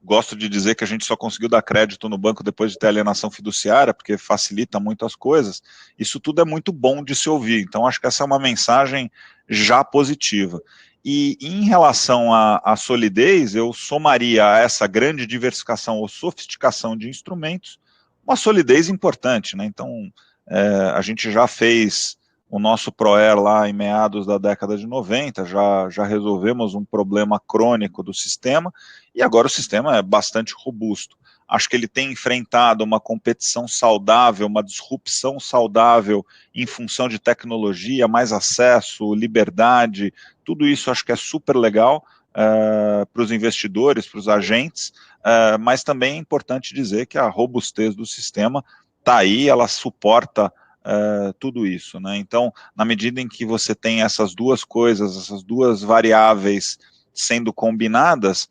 gosto de dizer que a gente só conseguiu dar crédito no banco depois de ter alienação fiduciária, porque facilita muito as coisas. Isso tudo é muito bom de se ouvir. Então, acho que essa é uma mensagem já positiva. E em relação à solidez, eu somaria a essa grande diversificação ou sofisticação de instrumentos uma solidez importante, né? Então, a gente já fez o nosso PROER lá em meados da década de 90, já resolvemos um problema crônico do sistema, e agora o sistema é bastante robusto. Acho que ele tem enfrentado uma competição saudável, uma disrupção saudável em função de tecnologia, mais acesso, liberdade, tudo isso acho que é super legal para os investidores, para os agentes, mas também é importante dizer que a robustez do sistema está aí, ela suporta tudo isso, né? Então, na medida em que você tem essas duas coisas, essas duas variáveis sendo combinadas,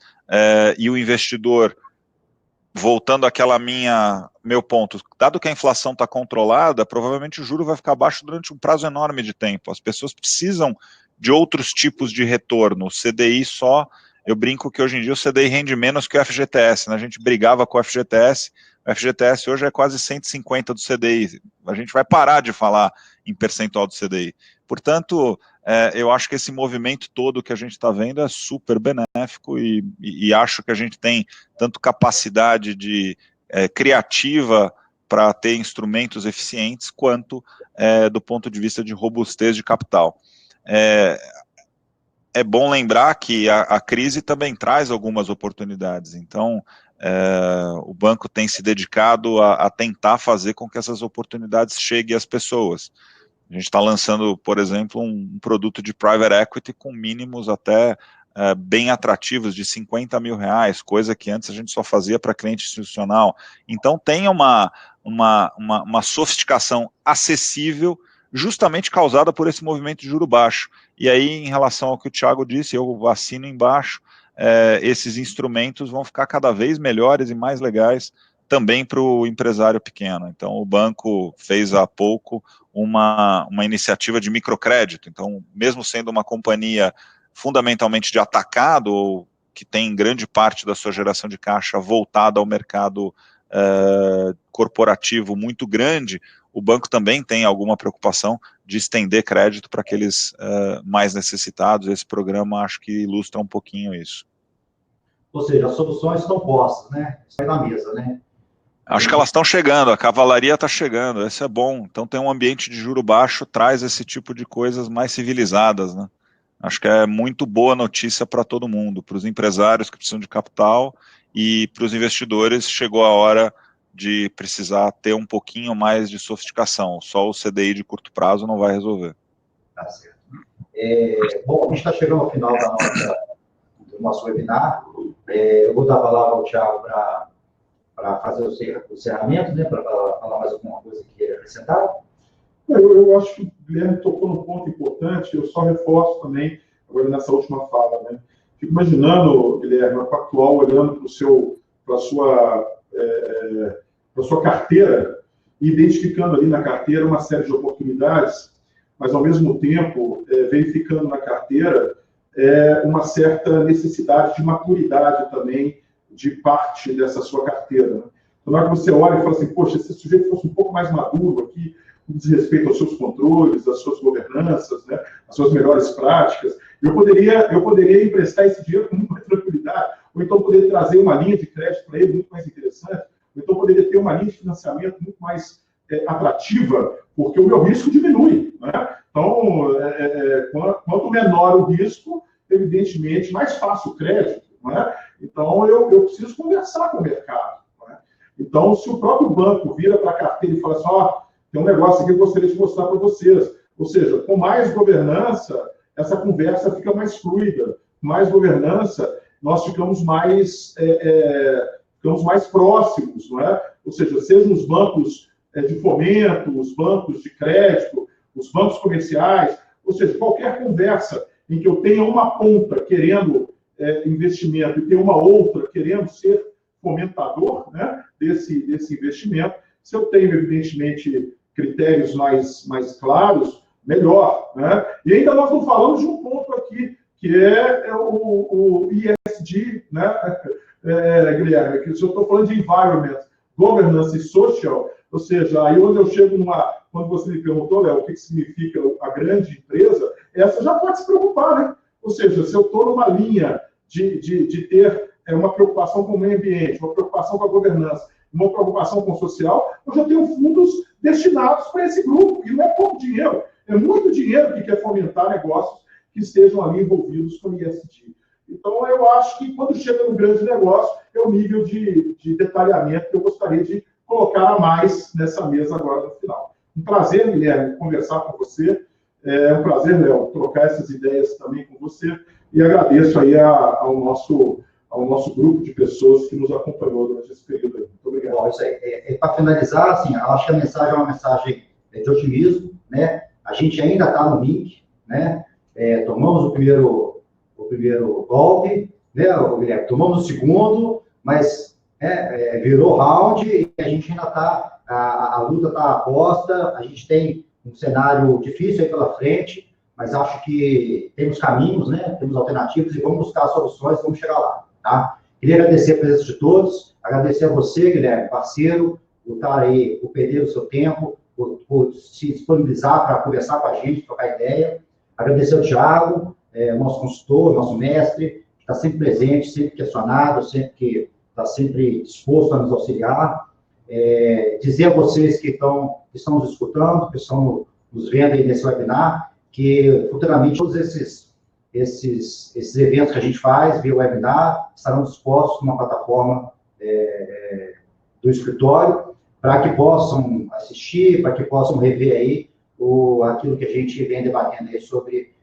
e o investidor, voltando àquela meu ponto, dado que a inflação está controlada, provavelmente o juro vai ficar baixo durante um prazo enorme de tempo. As pessoas precisam de outros tipos de retorno. O CDI eu brinco que hoje em dia o CDI rende menos que o FGTS, né? A gente brigava com o FGTS hoje é quase 150 do CDI, a gente vai parar de falar em percentual do CDI. Portanto, eu acho que esse movimento todo que a gente está vendo é super benéfico e acho que a gente tem tanto capacidade criativa para ter instrumentos eficientes, quanto do ponto de vista de robustez de capital. É bom lembrar que a crise também traz algumas oportunidades, então o banco tem se dedicado a tentar fazer com que essas oportunidades cheguem às pessoas. A gente está lançando, por exemplo, um produto de private equity com mínimos até bem atrativos, de R$50 mil, coisa que antes a gente só fazia para cliente institucional. Então tem uma sofisticação acessível, justamente causada por esse movimento de juro baixo. E aí, em relação ao que o Thiago disse, eu assino embaixo, esses instrumentos vão ficar cada vez melhores e mais legais também para o empresário pequeno. Então, o banco fez há pouco uma iniciativa de microcrédito. Então, mesmo sendo uma companhia fundamentalmente de atacado, ou que tem grande parte da sua geração de caixa voltada ao mercado corporativo muito grande, o banco também tem alguma preocupação de estender crédito para aqueles mais necessitados. Esse programa acho que ilustra um pouquinho isso. Ou seja, as soluções estão postas, né? Estão na mesa, né? Acho que elas estão chegando, a cavalaria está chegando, isso é bom. Então tem um ambiente de juro baixo, traz esse tipo de coisas mais civilizadas, né? Acho que é muito boa notícia para todo mundo, para os empresários que precisam de capital e para os investidores. Chegou a hora de precisar ter um pouquinho mais de sofisticação. Só o CDI de curto prazo não vai resolver. Tá certo. Bom, a gente está chegando ao final do nosso webinar. Eu vou dar a palavra ao Thiago para fazer o encerramento, né, para falar mais alguma coisa que queira acrescentar. Eu acho que o Guilherme tocou num ponto importante, eu só reforço também, agora nessa última fala, né? Fico imaginando, Guilherme, a Pactual olhando para a sua carteira e identificando ali na carteira uma série de oportunidades, mas ao mesmo tempo verificando na carteira uma certa necessidade de maturidade também de parte dessa sua carteira. Né? Então, na hora que você olha e fala assim, poxa, se esse sujeito fosse um pouco mais maduro aqui, com diz respeito aos seus controles, às suas governanças, né, às suas melhores práticas, eu poderia emprestar esse dinheiro com muito mais tranquilidade, ou então poderia trazer uma linha de crédito para ele muito mais interessante, ou então poderia ter uma linha de financiamento muito mais atrativa, porque o meu risco diminui. Né? Então, quanto menor o risco, evidentemente, mais fácil o crédito. Né? Então, eu preciso conversar com o mercado. Né? Então, se o próprio banco vira para a carteira e fala assim, tem um negócio aqui que eu gostaria de mostrar para vocês. Ou seja, com mais governança, essa conversa fica mais fluida. Com mais governança, nós ficamos mais próximos. Não é? Ou seja, sejam os bancos de fomento, os bancos de crédito, os bancos comerciais, ou seja, qualquer conversa em que eu tenha uma ponta querendo investimento e tenha uma outra querendo ser fomentador, né, desse investimento, se eu tenho, evidentemente, critérios mais claros, melhor. Né? E ainda nós não falamos de um ponto aqui, que é o ESG, né, Guilherme, que se eu estou falando de environment, governance e social, ou seja, aí onde eu chego quando você me perguntou, Léo, o que significa a grande empresa, essa já pode se preocupar, né? Ou seja, se eu estou numa linha de ter uma preocupação com o meio ambiente, uma preocupação com a governança, uma preocupação com o social, eu já tenho fundos destinados para esse grupo, e não é pouco dinheiro, É muito dinheiro que quer fomentar negócios que estejam ali envolvidos com o ISD. Então, eu acho que quando chega no grande negócio, é o nível de detalhamento que eu gostaria de colocar a mais nessa mesa agora no final. Um prazer, Guilherme, conversar com você. É um prazer, Léo, trocar essas ideias também com você. E agradeço aí ao nosso grupo de pessoas que nos acompanhou durante esse período aí. Muito obrigado. Bom, isso aí. Para finalizar, assim, eu acho que a mensagem é uma mensagem de otimismo, né? A gente ainda está no link, né? Tomamos o primeiro golpe, né, Guilherme? Tomamos o segundo, mas virou round e a gente ainda está, a luta está aposta, a gente tem um cenário difícil aí pela frente, mas acho que temos caminhos, né? Temos alternativas e vamos buscar soluções, vamos chegar lá, tá? Queria agradecer a presença de todos, agradecer a você, Guilherme, parceiro, por estar aí, por perder o seu tempo, por se disponibilizar para conversar com a gente, trocar ideia. Agradecer ao Thiago, nosso consultor, nosso mestre, que está sempre presente, sempre questionado, que está sempre disposto a nos auxiliar. Dizer a vocês que estão nos escutando, que estão nos vendo aí nesse webinar, que futuramente todos esses eventos que a gente faz via webinar estarão dispostos numa plataforma do escritório, para que possam assistir, para que possam rever aí aquilo que a gente vem debatendo aí sobre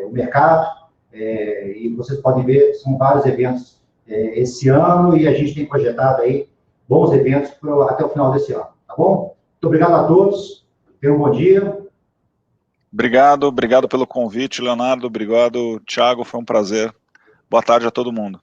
o mercado, e vocês podem ver, são vários eventos esse ano, e a gente tem projetado aí bons eventos até o final desse ano, tá bom? Muito obrigado a todos, tenham um bom dia. Obrigado pelo convite, Leonardo, obrigado, Thiago, foi um prazer. Boa tarde a todo mundo.